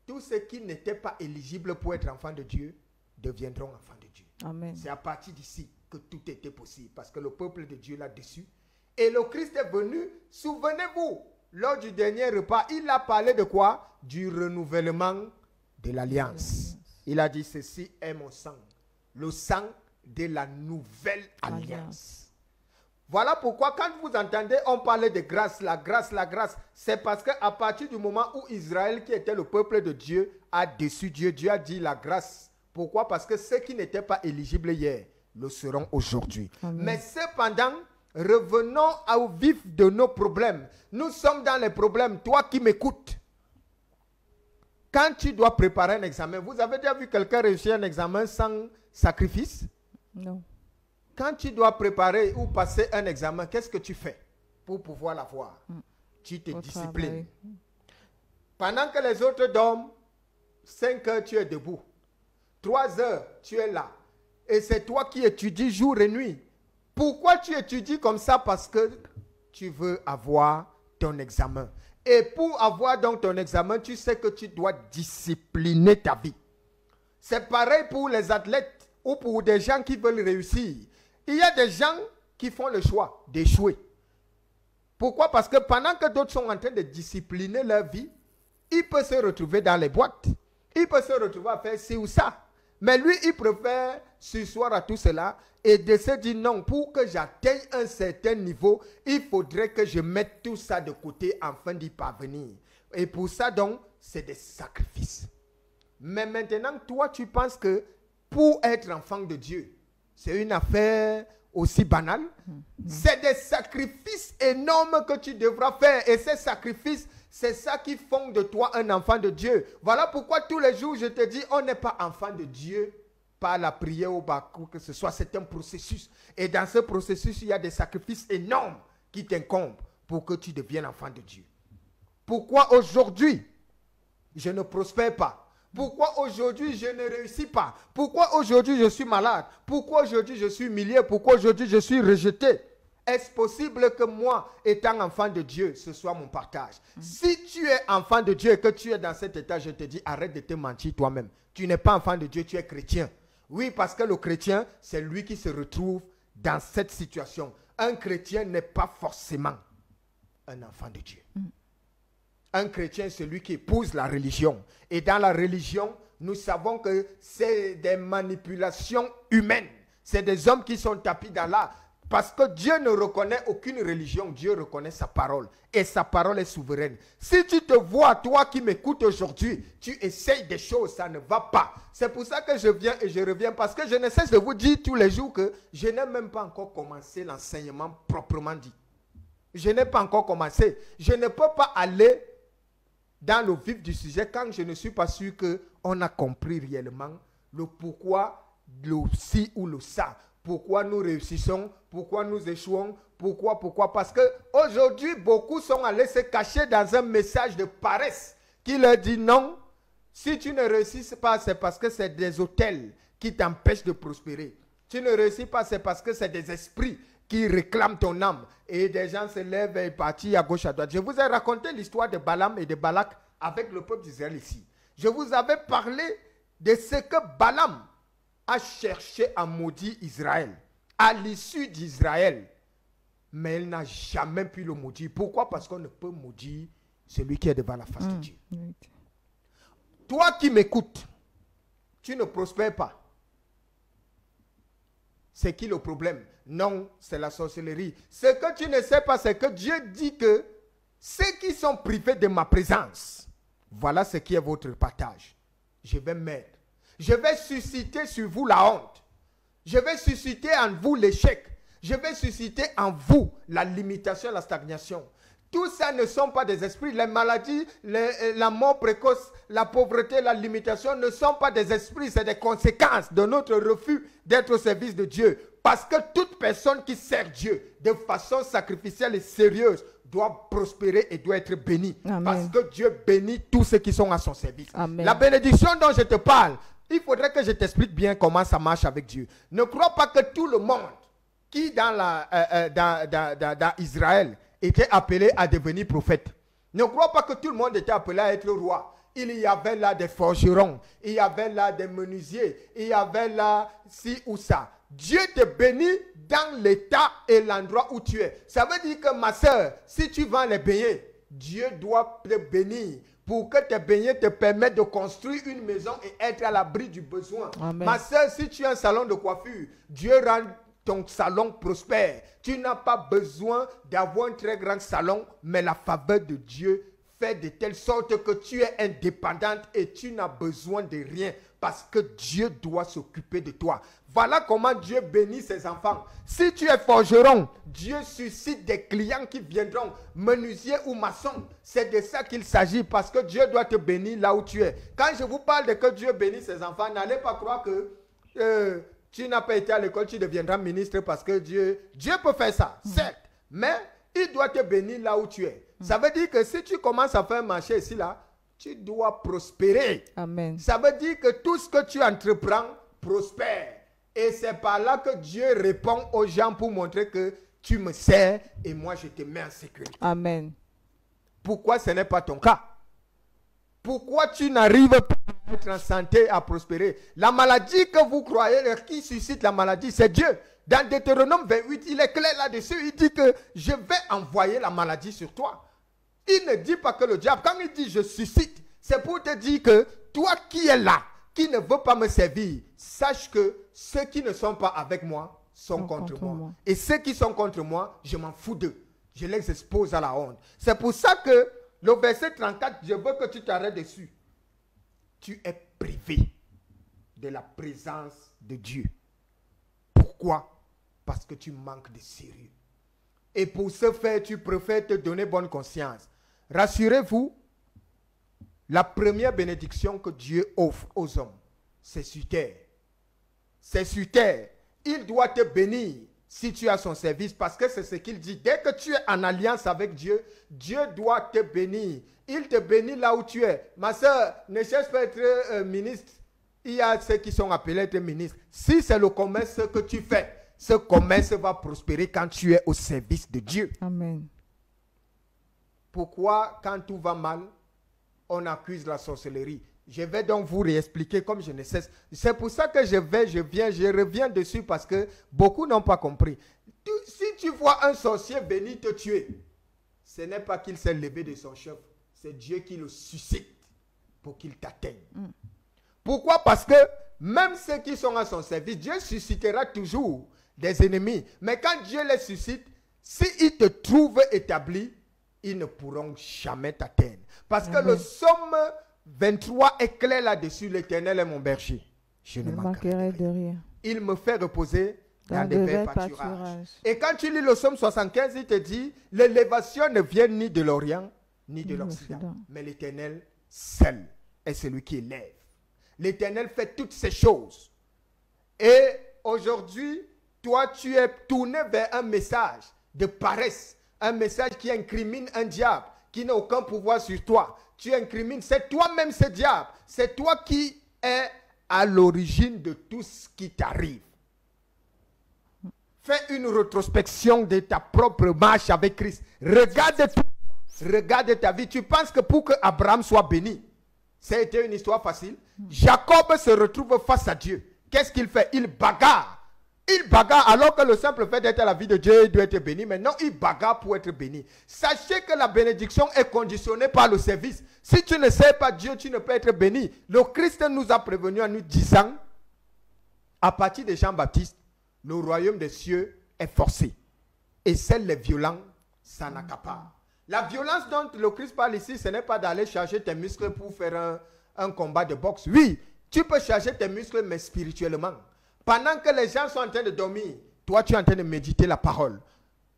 Speaker 2: tous ceux qui n'étaient pas éligibles pour être enfants de Dieu deviendront enfants de Dieu.
Speaker 1: Amen.
Speaker 2: C'est à partir d'ici que tout était possible. Parce que le peuple de Dieu l'a déçu. Et le Christ est venu. Souvenez-vous, lors du dernier repas, il a parlé de quoi? Du renouvellement de l'alliance. Il a dit, ceci est mon sang. Le sang de la nouvelle alliance. Voilà pourquoi quand vous entendez, on parlait de grâce, la grâce, c'est parce qu'à partir du moment où Israël, qui était le peuple de Dieu, a déçu Dieu, Dieu a dit la grâce. Pourquoi? Parce que ceux qui n'étaient pas éligibles hier le seront aujourd'hui. Mais cependant, revenons au vif de nos problèmes. Nous sommes dans les problèmes. Toi qui m'écoutes, quand tu dois préparer un examen, vous avez déjà vu quelqu'un réussir un examen sans sacrifice?
Speaker 1: Non.
Speaker 2: Quand tu dois préparer ou passer un examen, qu'est-ce que tu fais pour pouvoir l'avoir? Tu te disciplines. Pendant que les autres dorment, 5 heures, tu es debout. 3 heures, tu es là. Et c'est toi qui étudies jour et nuit. Pourquoi tu étudies comme ça? Parce que tu veux avoir ton examen. Et pour avoir donc ton examen, tu sais que tu dois discipliner ta vie. C'est pareil pour les athlètes ou pour des gens qui veulent réussir. Il y a des gens qui font le choix d'échouer. Pourquoi? Parce que pendant que d'autres sont en train de discipliner leur vie, il peut se retrouver dans les boîtes. Il peut se retrouver à faire ci ou ça. Mais lui, il préfère s'asseoir à tout cela et de se dire non, pour que j'atteigne un certain niveau, il faudrait que je mette tout ça de côté afin d'y parvenir. Et pour ça, donc, c'est des sacrifices. Mais maintenant, toi, tu penses que pour être enfant de Dieu, c'est une affaire aussi banale. C'est des sacrifices énormes que tu devras faire. Et ces sacrifices, c'est ça qui font de toi un enfant de Dieu. Voilà pourquoi tous les jours, je te dis, on n'est pas enfant de Dieu par la prière ou par quoi que ce soit. C'est un processus. Et dans ce processus, il y a des sacrifices énormes qui t'incombent pour que tu deviennes enfant de Dieu. Pourquoi aujourd'hui, je ne prospère pas? Pourquoi aujourd'hui je ne réussis pas? Pourquoi aujourd'hui je suis malade? Pourquoi aujourd'hui je suis humilié? Pourquoi aujourd'hui je suis rejeté? Est-ce possible que moi, étant enfant de Dieu, ce soit mon partage? Si tu es enfant de Dieu et que tu es dans cet état, je te dis, arrête de te mentir toi-même. Tu n'es pas enfant de Dieu, tu es chrétien. Oui, parce que le chrétien, c'est lui qui se retrouve dans cette situation. Un chrétien n'est pas forcément un enfant de Dieu. Un chrétien, c'est celui qui épouse la religion. Et dans la religion, nous savons que c'est des manipulations humaines. C'est des hommes qui sont tapis dans l'art. Parce que Dieu ne reconnaît aucune religion. Dieu reconnaît sa parole. Et sa parole est souveraine. Si tu te vois, toi qui m'écoutes aujourd'hui, tu essayes des choses, ça ne va pas. C'est pour ça que je viens et je reviens. Parce que je ne cesse de vous dire tous les jours que je n'ai même pas encore commencé l'enseignement proprement dit. Je n'ai pas encore commencé. Je ne peux pas aller dans le vif du sujet quand je ne suis pas sûr qu'on a compris réellement le pourquoi, le si ou le ça. Pourquoi nous réussissons, pourquoi nous échouons, pourquoi. Parce qu'aujourd'hui, beaucoup sont allés se cacher dans un message de paresse qui leur dit non, si tu ne réussis pas, c'est parce que c'est des autels qui t'empêchent de prospérer. Tu ne réussis pas, c'est parce que c'est des esprits qui réclament ton âme. Et des gens se lèvent et partent à gauche, à droite. Je vous ai raconté l'histoire de Balaam et de Balak avec le peuple d'Israël ici. Je vous avais parlé de ce que Balaam a cherché à maudire Israël. À l'issue d'Israël, mais elle n'a jamais pu le maudire. Pourquoi? Parce qu'on ne peut maudire celui qui est devant la face de Dieu. Toi qui m'écoutes, tu ne prospères pas. C'est qui le problème? Non, c'est la sorcellerie. Ce que tu ne sais pas, c'est que Dieu dit que ceux qui sont privés de ma présence, voilà ce qui est votre partage. Je vais mettre. Je vais susciter sur vous la honte. Je vais susciter en vous l'échec. Je vais susciter en vous la limitation, la stagnation. Tout ça ne sont pas des esprits. Les maladies, la mort précoce, la pauvreté, la limitation ne sont pas des esprits. C'est des conséquences de notre refus d'être au service de Dieu. Parce que toute personne qui sert Dieu de façon sacrificielle et sérieuse doit prospérer et doit être bénie.
Speaker 1: Amen.
Speaker 2: Parce que Dieu bénit tous ceux qui sont à son service.
Speaker 1: Amen.
Speaker 2: La bénédiction dont je te parle, il faudrait que je t'explique bien comment ça marche avec Dieu. Ne crois pas que tout le monde qui dans Israël était appelé à devenir prophète. Ne crois pas que tout le monde était appelé à être roi. Il y avait là des forgerons, il y avait là des menuisiers, il y avait là ci ou ça. Dieu te bénit dans l'état et l'endroit où tu es. Ça veut dire que ma soeur, si tu vends les beignets, Dieu doit te bénir pour que tes beignets te permettent de construire une maison et être à l'abri du besoin.
Speaker 1: Amen.
Speaker 2: Ma soeur, si tu as un salon de coiffure, Dieu rend ton salon prospère. Tu n'as pas besoin d'avoir un très grand salon, mais la faveur de Dieu fait de telle sorte que tu es indépendante et tu n'as besoin de rien parce que Dieu doit s'occuper de toi. Voilà comment Dieu bénit ses enfants. Si tu es forgeron, Dieu suscite des clients qui viendront, menuisier ou maçon. C'est de ça qu'il s'agit parce que Dieu doit te bénir là où tu es. Quand je vous parle de que Dieu bénit ses enfants, n'allez pas croire que tu n'as pas été à l'école, tu deviendras ministre parce que Dieu peut faire ça, certes. Mais il doit te bénir là où tu es. Ça veut dire que si tu commences à faire un marché ici, là, tu dois prospérer.
Speaker 1: Amen.
Speaker 2: Ça veut dire que tout ce que tu entreprends prospère. Et c'est par là que Dieu répond aux gens pour montrer que tu me sers et moi je te mets en sécurité.
Speaker 1: Amen.
Speaker 2: Pourquoi ce n'est pas ton cas? Pourquoi tu n'arrives pas à être en santé, à prospérer? La maladie que vous croyez, qui suscite la maladie, c'est Dieu. Dans Deutéronome 28, il est clair là-dessus. Il dit que je vais envoyer la maladie sur toi. Il ne dit pas que le diable, quand il dit je suscite, c'est pour te dire que toi qui es là, qui ne veut pas me servir, sache que ceux qui ne sont pas avec moi sont contre moi. Et ceux qui sont contre moi, je m'en fous d'eux. Je les expose à la honte. C'est pour ça que le verset 34, je veux que tu t'arrêtes dessus. Tu es privé de la présence de Dieu. Pourquoi? Parce que tu manques de sérieux. Et pour ce faire, tu préfères te donner bonne conscience. Rassurez-vous, la première bénédiction que Dieu offre aux hommes, c'est sur terre. C'est sur terre. Il doit te bénir si tu as son service, parce que c'est ce qu'il dit. Dès que tu es en alliance avec Dieu, Dieu doit te bénir. Il te bénit là où tu es. Ma soeur, ne cherche pas à être ministre. Il y a ceux qui sont appelés à être ministres. Si c'est le commerce que tu fais, ce commerce va prospérer quand tu es au service de Dieu.
Speaker 1: Amen.
Speaker 2: Pourquoi, quand tout va mal, on accuse la sorcellerie? Je vais donc vous réexpliquer comme je ne cesse. C'est pour ça que je reviens dessus parce que beaucoup n'ont pas compris. Si tu vois un sorcier venir te tuer, ce n'est pas qu'il s'est levé de son chef, c'est Dieu qui le suscite pour qu'il t'atteigne. Pourquoi? Parce que même ceux qui sont à son service, Dieu suscitera toujours des ennemis. Mais quand Dieu les suscite, s'ils te trouvent établi, ils ne pourront jamais t'atteindre. Parce que le psaume 23 est clair là-dessus. L'Éternel est mon berger. Je ne manquerai de rien. Il me fait reposer dans des verts pâturages. Et quand tu lis le psaume 75, il te dit, l'élévation ne vient ni de l'Orient, ni de l'Occident. Mais l'Éternel seul est celui qui élève. L'Éternel fait toutes ces choses. Et aujourd'hui, toi, tu es tourné vers un message de paresse. Un message qui incrimine un diable qui n'a aucun pouvoir sur toi. Tu incrimines, c'est toi-même ce diable. C'est toi qui es à l'origine de tout ce qui t'arrive. Fais une rétrospection de ta propre marche avec Christ. Regarde ta vie. Tu penses que pour que Abraham soit béni, c'était une histoire facile? Jacob se retrouve face à Dieu. Qu'est-ce qu'il fait? Il bagarre Il bagarre alors que le simple fait d'être à la vie de Dieu doit être béni. Maintenant, il bagarre pour être béni. Sachez que la bénédiction est conditionnée par le service. Si tu ne sais pas Dieu, tu ne peux être béni. Le Christ nous a prévenu en nous disant, à partir de Jean-Baptiste, le royaume des cieux est forcé. Et seuls les violents s'en accaparent. La violence dont le Christ parle ici, ce n'est pas d'aller charger tes muscles pour faire un combat de boxe. Oui, tu peux charger tes muscles, mais spirituellement. Pendant que les gens sont en train de dormir, toi tu es en train de méditer la parole.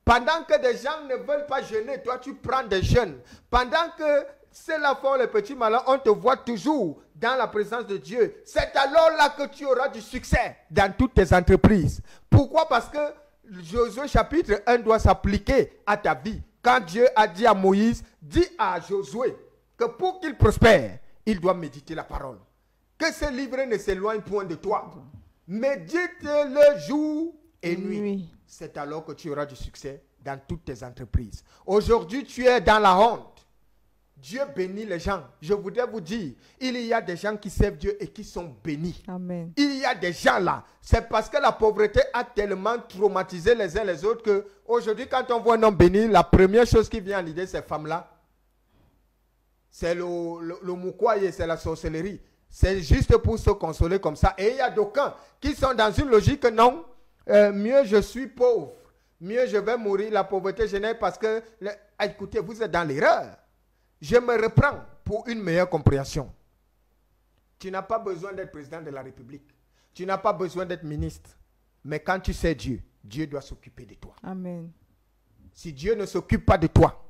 Speaker 2: Pendant que des gens ne veulent pas jeûner, toi tu prends des jeûnes. Pendant que ceux-là font les petits malins, on te voit toujours dans la présence de Dieu. C'est alors là que tu auras du succès dans toutes tes entreprises. Pourquoi? Parce que Josué chapitre 1 doit s'appliquer à ta vie. Quand Dieu a dit à Moïse, dis à Josué que pour qu'il prospère, il doit méditer la parole. Que ce livre ne s'éloigne point de toi. Médite-le jour et nuit. Oui. C'est alors que tu auras du succès dans toutes tes entreprises. Aujourd'hui, tu es dans la honte. Dieu bénit les gens. Je voudrais vous dire, il y a des gens qui servent Dieu et qui sont bénis.
Speaker 1: Amen.
Speaker 2: Il y a des gens là. C'est parce que la pauvreté a tellement traumatisé les uns les autres que aujourd'hui, quand on voit un homme béni, la première chose qui vient à l'idée, ces femmes-là, c'est le moukouaye, c'est la sorcellerie. C'est juste pour se consoler comme ça. Et il y a d'aucuns qui sont dans une logique, non, mieux je suis pauvre, mieux je vais mourir, la pauvreté génère parce que, écoutez, vous êtes dans l'erreur. Je me reprends pour une meilleure compréhension. Tu n'as pas besoin d'être président de la République. Tu n'as pas besoin d'être ministre. Mais quand tu sais Dieu, Dieu doit s'occuper de toi.
Speaker 1: Amen.
Speaker 2: Si Dieu ne s'occupe pas de toi,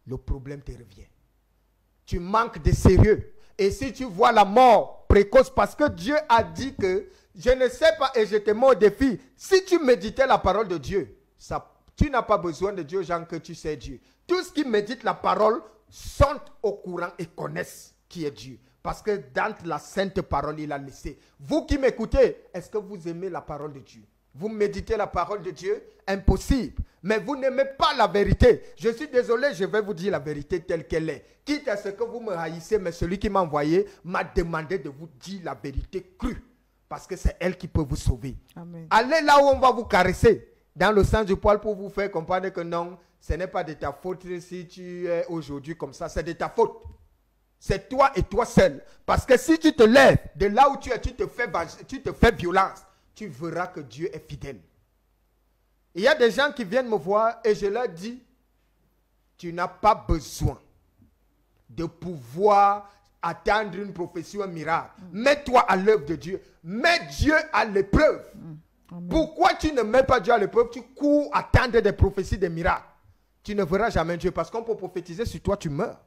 Speaker 2: le problème te revient. Tu manques de sérieux. Et si tu vois la mort précoce, parce que Dieu a dit que je ne sais pas et je te mets au défi. Si tu méditais la parole de Dieu, tu n'as pas besoin de Dieu, Jean, que tu sais Dieu. Tous qui méditent la parole sont au courant et connaissent qui est Dieu. Parce que dans la sainte parole, il a laissé. Vous qui m'écoutez, est-ce que vous aimez la parole de Dieu? Vous méditez la parole de Dieu? Impossible. Mais vous n'aimez pas la vérité. Je suis désolé, je vais vous dire la vérité telle qu'elle est. Quitte à ce que vous me haïssez, mais celui qui m'a envoyé m'a demandé de vous dire la vérité crue. Parce que c'est elle qui peut vous sauver.
Speaker 1: Amen.
Speaker 2: Allez là où on va vous caresser, dans le sens du poil pour vous faire comprendre que non, ce n'est pas de ta faute si tu es aujourd'hui comme ça, c'est de ta faute. C'est toi et toi seul. Parce que si tu te lèves de là où tu es, tu te fais violence, tu verras que Dieu est fidèle. Il y a des gens qui viennent me voir et je leur dis, tu n'as pas besoin de pouvoir attendre une prophétie, un miracle. Mets-toi à l'œuvre de Dieu. Mets Dieu à l'épreuve. Pourquoi tu ne mets pas Dieu à l'épreuve? Tu cours attendre des prophéties, des miracles. Tu ne verras jamais Dieu parce qu'on peut prophétiser sur toi, tu meurs.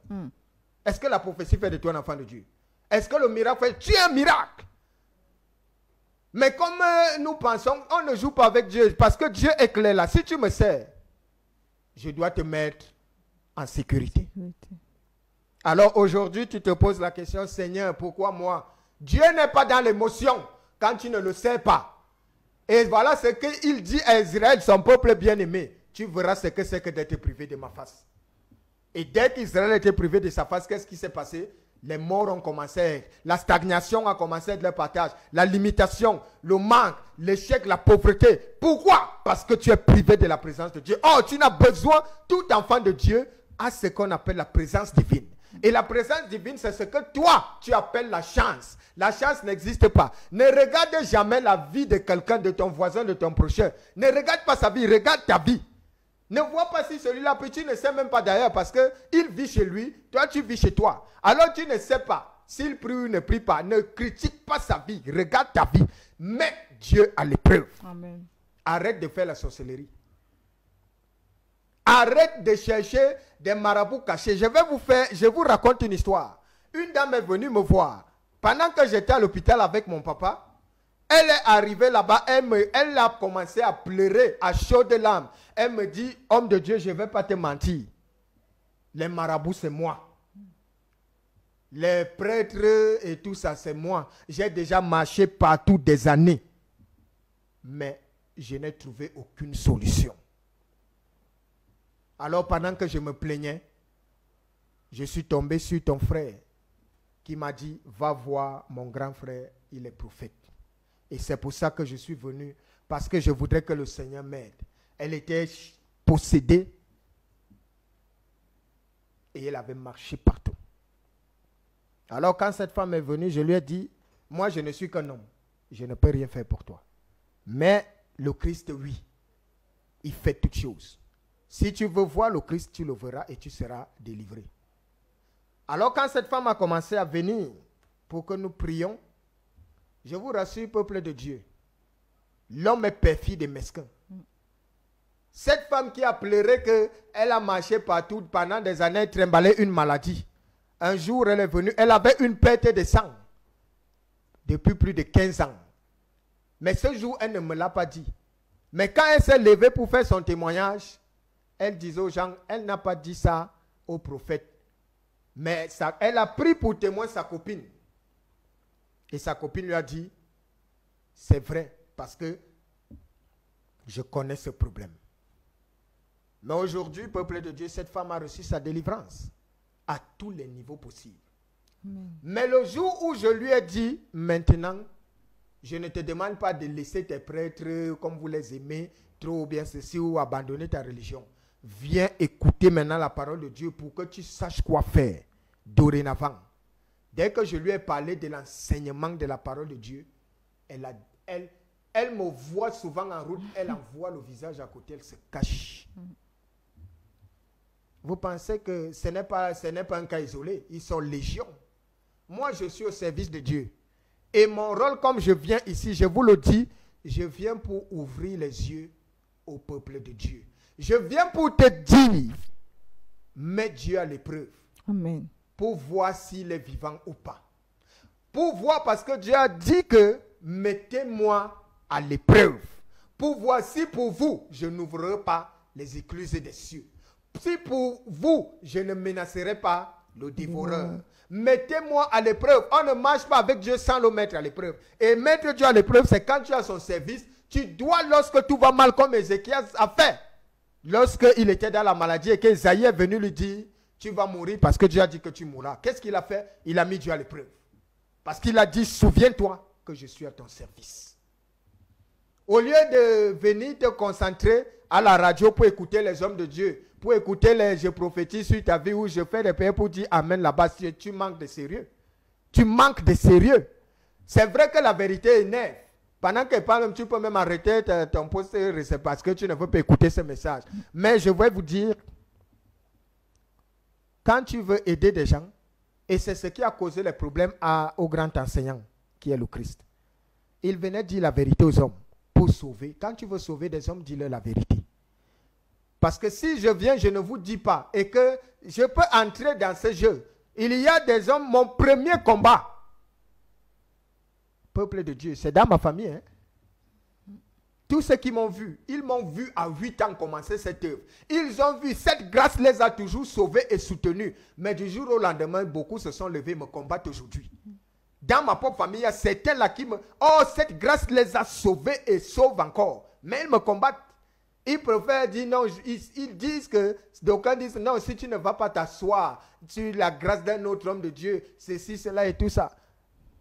Speaker 2: Est-ce que la prophétie fait de toi un enfant de Dieu? Est-ce que le miracle fait? Tu es un miracle. Mais comme nous pensons, on ne joue pas avec Dieu parce que Dieu est clair là. Si tu me sers, je dois te mettre en sécurité. Alors aujourd'hui, tu te poses la question, Seigneur, pourquoi moi? Dieu n'est pas dans l'émotion quand tu ne le sais pas. Et voilà ce qu'il dit à Israël, son peuple bien-aimé. Tu verras ce que c'est que d'être privé de ma face. Et dès qu'Israël était privé de sa face, qu'est-ce qui s'est passé? Les morts ont commencé, la stagnation a commencé de leur partage, la limitation, le manque, l'échec, la pauvreté. Pourquoi? Parce que tu es privé de la présence de Dieu. Oh, tu n'as besoin, tout enfant de Dieu a ce qu'on appelle la présence divine. Et la présence divine, c'est ce que toi, tu appelles la chance. La chance n'existe pas. Ne regarde jamais la vie de quelqu'un, de ton voisin, de ton prochain. Ne regarde pas sa vie, regarde ta vie. Ne vois pas si celui-là, puis tu ne sais même pas d'ailleurs parce qu'il vit chez lui, toi tu vis chez toi. Alors tu ne sais pas s'il prie ou ne prie pas. Ne critique pas sa vie, regarde ta vie. Mets Dieu à l'épreuve.
Speaker 1: Amen.
Speaker 2: Arrête de faire la sorcellerie. Arrête de chercher des marabouts cachés. Je vous raconte une histoire. Une dame est venue me voir. Pendant que j'étais à l'hôpital avec mon papa, elle est arrivée là-bas, elle a commencé à pleurer à chaudes larmes. Elle me dit, homme de Dieu, je ne vais pas te mentir. Les marabouts, c'est moi. Les prêtres et tout ça, c'est moi. J'ai déjà marché partout des années. Mais je n'ai trouvé aucune solution. Alors pendant que je me plaignais, je suis tombé sur ton frère qui m'a dit, va voir mon grand frère, il est prophète. Et c'est pour ça que je suis venu parce que je voudrais que le Seigneur m'aide. Elle était possédée et elle avait marché partout. Alors quand cette femme est venue, je lui ai dit, moi je ne suis qu'un homme, je ne peux rien faire pour toi. Mais le Christ, oui, il fait toutes choses. Si tu veux voir le Christ, tu le verras et tu seras délivré. Alors quand cette femme a commencé à venir pour que nous prions, je vous rassure, peuple de Dieu, l'homme est perfide et mesquin. Cette femme qui a pleuré qu'elle a marché partout pendant des années, elle trimballait une maladie. Un jour, elle est venue, elle avait une perte de sang depuis plus de 15 ans. Mais ce jour, elle ne me l'a pas dit. Mais quand elle s'est levée pour faire son témoignage, elle disait aux gens, elle n'a pas dit ça au prophète. Mais ça, elle a pris pour témoin sa copine. Et sa copine lui a dit, c'est vrai, parce que je connais ce problème. Mais aujourd'hui, peuple de Dieu, cette femme a reçu sa délivrance à tous les niveaux possibles.
Speaker 1: Amen.
Speaker 2: Mais le jour où je lui ai dit, maintenant, je ne te demande pas de laisser tes prêtres comme vous les aimez, trop bien ceci, ou abandonner ta religion. Viens écouter maintenant la parole de Dieu pour que tu saches quoi faire dorénavant. Dès que je lui ai parlé de l'enseignement de la parole de Dieu, elle me voit souvent en route, elle envoie le visage à côté, elle se cache. Vous pensez que ce n'est pas un cas isolé, ils sont légion. Moi, je suis au service de Dieu. Et mon rôle, comme je viens ici, je vous le dis, je viens pour ouvrir les yeux au peuple de Dieu. Je viens pour te dire, mets Dieu à l'épreuve.
Speaker 1: Amen.
Speaker 2: Pour voir s'il est vivant ou pas. Pour voir, parce que Dieu a dit que mettez-moi à l'épreuve. Pour voir si pour vous, je n'ouvrirai pas les écluses des cieux. Si pour vous, je ne menacerai pas le dévoreur. Mettez-moi à l'épreuve. On ne marche pas avec Dieu sans le mettre à l'épreuve. Et mettre Dieu à l'épreuve, c'est quand tu as son service, tu dois, lorsque tout va mal, comme Ézéchias a fait. Lorsqu'il était dans la maladie et qu'Ésaïe est venu lui dire, tu vas mourir parce que Dieu a dit que tu mourras. Qu'est-ce qu'il a fait? Il a mis Dieu à l'épreuve. Parce qu'il a dit, souviens-toi que je suis à ton service. Au lieu de venir te concentrer à la radio pour écouter les hommes de Dieu, pour écouter les je prophétise sur ta vie ou je fais des prières pour dire amen là-bas, tu manques de sérieux. Tu manques de sérieux. C'est vrai que la vérité énerve. Pendant qu'elle parle, tu peux même arrêter ton poste parce que tu ne veux pas écouter ce message. Mais je vais vous dire, quand tu veux aider des gens, et c'est ce qui a causé les problèmes au grand enseignant, qui est le Christ. Il venait dire la vérité aux hommes pour sauver. Quand tu veux sauver des hommes, dis-leur la vérité. Parce que si je viens, je ne vous dis pas, et que je peux entrer dans ce jeu. Il y a des hommes, mon premier combat, peuple de Dieu, c'est dans ma famille. Hein? Tous ceux qui m'ont vu, ils m'ont vu à 8 ans commencer cette œuvre. Ils ont vu, cette grâce les a toujours sauvés et soutenus. Mais du jour au lendemain, beaucoup se sont levés et me combattent aujourd'hui. Dans ma propre famille, il y a certains là qui me... Oh, cette grâce les a sauvés et sauvent encore. Mais ils me combattent. Ils préfèrent dire non, ils disent que... D'aucuns disent non, si tu ne vas pas t'asseoir sur la grâce d'un autre homme de Dieu, ceci, cela et tout ça.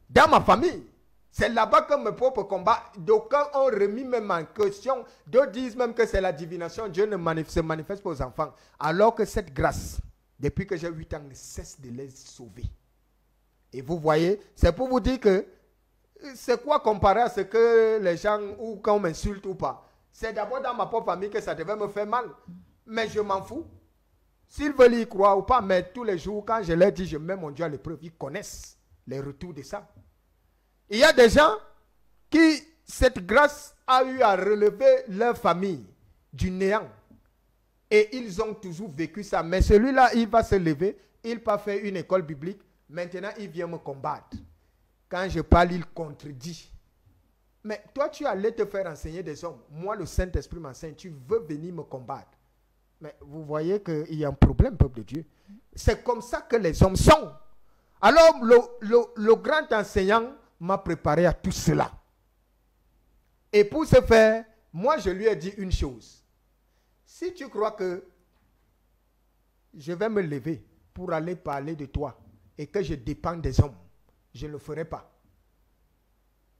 Speaker 2: Dans ma famille, c'est là-bas que mes propres combats, d'aucuns ont remis même en question. D'autres disent même que c'est la divination. Dieu ne se manifeste pas aux enfants. Alors que cette grâce, depuis que j'ai 8 ans, ne cesse de les sauver. Et vous voyez, c'est pour vous dire que c'est quoi comparé à ce que les gens, ou qu'on m'insulte ou pas. C'est d'abord dans ma propre famille que ça devait me faire mal. Mais je m'en fous. S'ils veulent y croire ou pas, mais tous les jours, quand je leur dis, je mets mon Dieu à l'épreuve, ils connaissent les retours de ça. Il y a des gens qui, cette grâce a eu à relever leur famille du néant. Et ils ont toujours vécu ça. Mais celui-là, il va se lever, il va faire une école biblique. Maintenant, il vient me combattre. Quand je parle, il contredit. Mais toi, tu allais te faire enseigner des hommes. Moi, le Saint-Esprit m'enseigne. Tu veux venir me combattre. Mais vous voyez qu'il y a un problème, peuple de Dieu. C'est comme ça que les hommes sont. Alors, le grand enseignant m'a préparé à tout cela. Et pour ce faire, moi, je lui ai dit une chose. Si tu crois que je vais me lever pour aller parler de toi et que je dépends des hommes, je ne le ferai pas.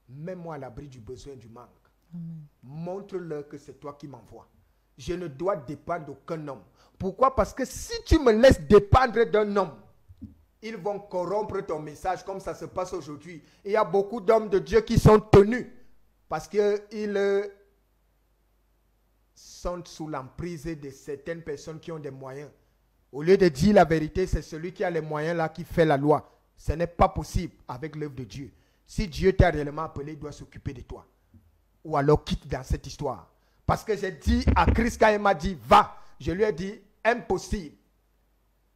Speaker 2: Mets-moi à l'abri du besoin, du manque. Montre-leur que c'est toi qui m'envoies. Je ne dois dépendre d'aucun homme. Pourquoi? Parce que si tu me laisses dépendre d'un homme, ils vont corrompre ton message comme ça se passe aujourd'hui. Il y a beaucoup d'hommes de Dieu qui sont tenus parce qu'ils sont sous l'emprise de certaines personnes qui ont des moyens. Au lieu de dire la vérité, c'est celui qui a les moyens là qui fait la loi. Ce n'est pas possible avec l'œuvre de Dieu. Si Dieu t'a réellement appelé, il doit s'occuper de toi. Ou alors quitte dans cette histoire. Parce que j'ai dit à Christ quand il m'a dit va, je lui ai dit impossible.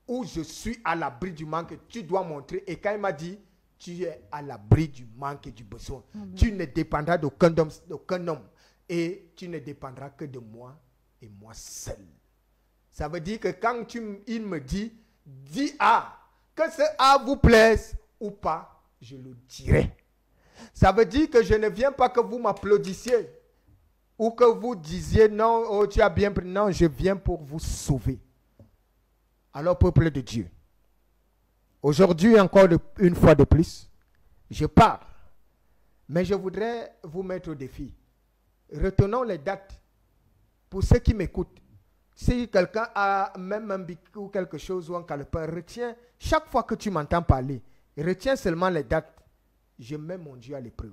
Speaker 2: Où je suis à l'abri du manque, tu dois montrer. Et quand il m'a dit tu es à l'abri du manque et du besoin, tu ne dépendras d'aucun homme et tu ne dépendras que de moi et moi seul. Ça veut dire que quand il me dit dis A, que ce A vous plaise ou pas, je le dirai. Ça veut dire que je ne viens pas que vous m'applaudissiez ou que vous disiez non, oh, tu as bien pris. Non, je viens pour vous sauver. Alors, peuple de Dieu, aujourd'hui, encore une fois de plus, je parle, mais je voudrais vous mettre au défi. Retenons les dates pour ceux qui m'écoutent. Si quelqu'un a même un bic ou quelque chose ou un calepin, retiens, chaque fois que tu m'entends parler, retiens seulement les dates. Je mets mon Dieu à l'épreuve.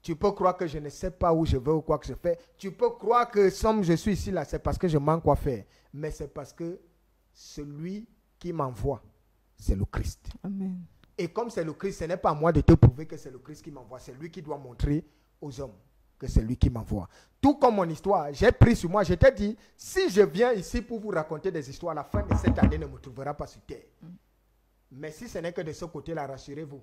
Speaker 2: Tu peux croire que je ne sais pas où je vais ou quoi que je fais. Tu peux croire que comme je suis ici là, c'est parce que je manque quoi faire. Mais c'est parce que celui qui m'envoie, c'est le Christ.
Speaker 1: Amen.
Speaker 2: Et comme c'est le Christ, ce n'est pas à moi de te prouver que c'est le Christ qui m'envoie. C'est lui qui doit montrer aux hommes que c'est lui qui m'envoie. Tout comme mon histoire, j'ai pris sur moi, je t'ai dit, si je viens ici pour vous raconter des histoires, la fin de cette année ne me trouvera pas sur terre. Mais si ce n'est que de ce côté-là, rassurez-vous,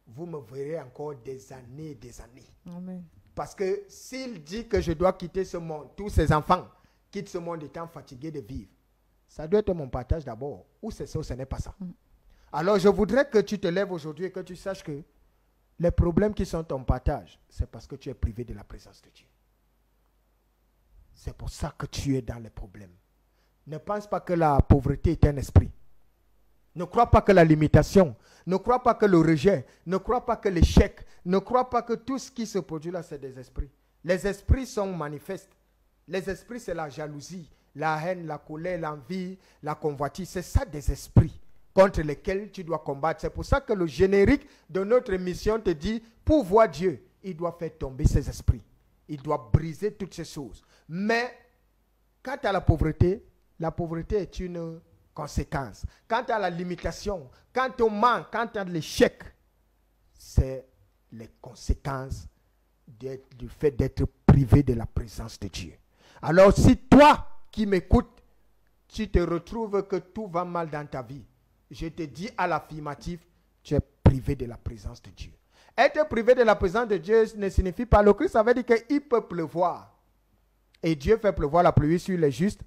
Speaker 2: vous me verrez encore des années et des années.
Speaker 1: Amen.
Speaker 2: Parce que s'il dit que je dois quitter ce monde, tous ces enfants quittent ce monde étant fatigués de vivre, ça doit être mon partage d'abord. Ou c'est ça ou ce n'est pas ça. Alors je voudrais que tu te lèves aujourd'hui et que tu saches que les problèmes qui sont ton partage, c'est parce que tu es privé de la présence de Dieu. C'est pour ça que tu es dans les problèmes. Ne pense pas que la pauvreté est un esprit. Ne crois pas que la limitation, ne crois pas que le rejet, ne crois pas que l'échec, ne crois pas que tout ce qui se produit là, c'est des esprits. Les esprits sont manifestes. Les esprits, c'est la jalousie, la haine, la colère, l'envie, la convoitise. C'est ça des esprits contre lesquels tu dois combattre. C'est pour ça que le générique de notre mission te dit, pour voir Dieu, il doit faire tomber ces esprits. Il doit briser toutes ces choses. Mais, quant à la pauvreté est une conséquence. Quant à la limitation, quant au manque, quant à l'échec, c'est les conséquences du fait d'être privé de la présence de Dieu. Alors, si toi qui m'écoutes, tu te retrouves que tout va mal dans ta vie, je te dis à l'affirmatif, tu es privé de la présence de Dieu. Être privé de la présence de Dieu ne signifie pas, le Christ, ça veut dire qu'il peut pleuvoir. Et Dieu fait pleuvoir la pluie sur les justes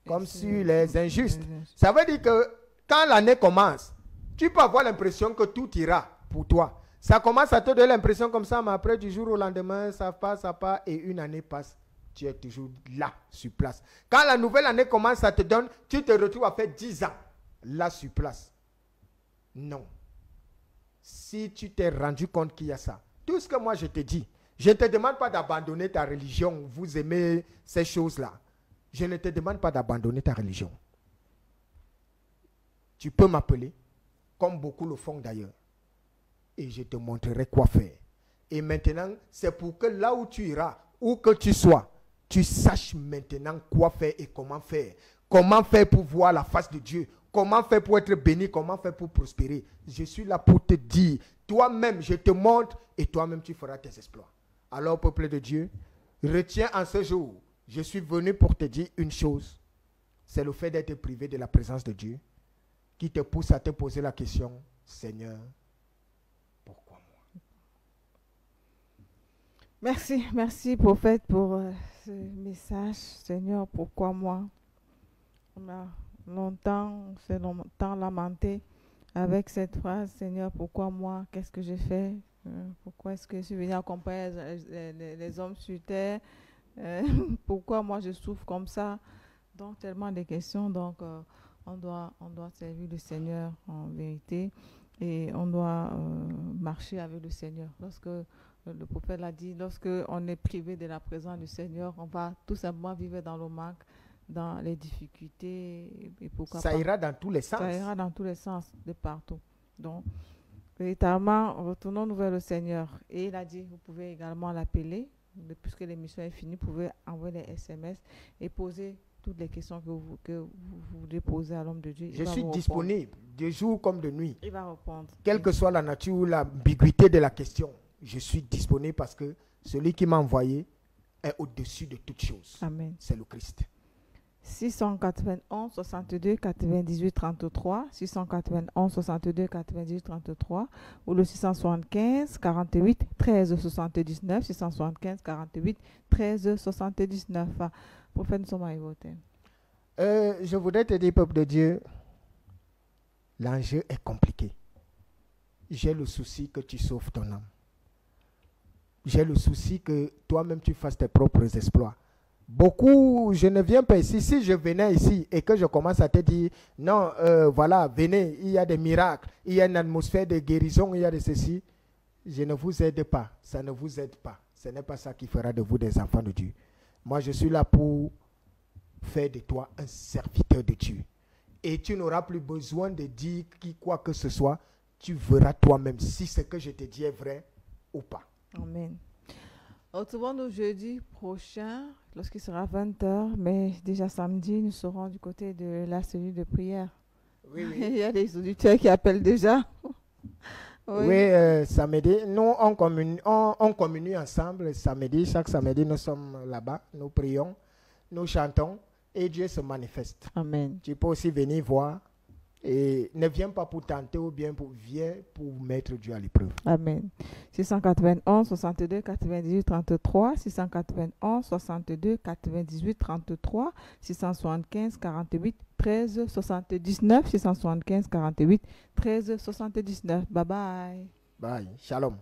Speaker 2: comme sur les injustes. Ça veut dire que quand l'année commence, tu peux avoir l'impression que tout ira pour toi. Ça commence à te donner l'impression comme ça, mais après du jour au lendemain, ça passe, et une année passe. Tu es toujours là, sur place. Quand la nouvelle année commence, ça te donne, tu te retrouves à faire 10 ans, là, sur place. Non. Si tu t'es rendu compte qu'il y a ça, tout ce que moi je te dis, je ne te demande pas d'abandonner ta religion, vous aimez ces choses-là. Je ne te demande pas d'abandonner ta religion. Tu peux m'appeler, comme beaucoup le font d'ailleurs, et je te montrerai quoi faire. Et maintenant, c'est pour que là où tu iras, où que tu sois, tu saches maintenant quoi faire et comment faire. Comment faire pour voir la face de Dieu. Comment faire pour être béni. Comment faire pour prospérer. Je suis là pour te dire. Toi-même, je te montre et toi-même, tu feras tes exploits. Alors, peuple de Dieu, retiens en ce jour, je suis venu pour te dire une chose. C'est le fait d'être privé de la présence de Dieu qui te pousse à te poser la question, Seigneur, pourquoi moi?
Speaker 1: Merci prophète pour ce message. Seigneur, pourquoi moi? On s'est longtemps lamenté avec cette phrase, Seigneur, pourquoi moi? Qu'est-ce que j'ai fait? Pourquoi est-ce que je suis venu accompagner les hommes sur terre? Pourquoi moi je souffre comme ça? Donc tellement de questions. Donc on doit servir le Seigneur en vérité et on doit marcher avec le Seigneur. Lorsque le prophète l'a dit, lorsque on est privé de la présence du Seigneur, on va tout simplement vivre dans le manque, dans les difficultés. Et pourquoi
Speaker 2: Ça
Speaker 1: pas,
Speaker 2: ira dans tous les sens.
Speaker 1: ça ira dans tous les sens, de partout. Donc, véritablement, retournons-nous vers le Seigneur. Et il a dit, vous pouvez également l'appeler. Puisque l'émission est finie, vous pouvez envoyer des SMS et poser toutes les questions que vous voulez poser à l'homme de Dieu.
Speaker 2: Je suis disponible de jour comme de nuit.
Speaker 1: Il va répondre.
Speaker 2: Quelle que soit la nature ou l'ambiguïté de la question, je suis disponible parce que celui qui m'a envoyé est au-dessus de toutes choses.
Speaker 1: Amen.
Speaker 2: C'est le Christ.
Speaker 1: 691 62 98 33, 691 62 98 33 ou le 675 48 13 79, 675 48 13 79. Prophète, nous sommes arrivés au thème.
Speaker 2: Je voudrais te dire, peuple de Dieu, l'enjeu est compliqué. J'ai le souci que tu sauves ton âme. J'ai le souci que toi-même tu fasses tes propres exploits. Beaucoup, je ne viens pas ici. Si je venais ici et que je commence à te dire, non, voilà, venez, il y a des miracles, il y a une atmosphère de guérison, il y a de ceci, je ne vous aide pas. Ça ne vous aide pas. Ce n'est pas ça qui fera de vous des enfants de Dieu. Moi, je suis là pour faire de toi un serviteur de Dieu. Et tu n'auras plus besoin de dire quoi que ce soit. Tu verras toi-même si ce que je te dis est vrai ou pas.
Speaker 1: Amen. Retrouvons-nous jeudi prochain, lorsqu'il sera 20h, mais déjà samedi, nous serons du côté de la cellule de prière.
Speaker 2: Oui, oui.
Speaker 1: Il y a des auditeurs qui appellent déjà.
Speaker 2: Oui, samedi, nous on communie ensemble. Samedi, chaque samedi, nous sommes là-bas, nous prions, nous chantons et Dieu se manifeste.
Speaker 1: Amen.
Speaker 2: Tu peux aussi venir voir. Et ne viens pas pour tenter ou bien viens pour mettre Dieu à l'épreuve.
Speaker 1: Amen. 691 62 98 33, 691 62 98 33, 675 48 13 79, 675 48 13 79. Bye bye.
Speaker 2: Bye. Shalom.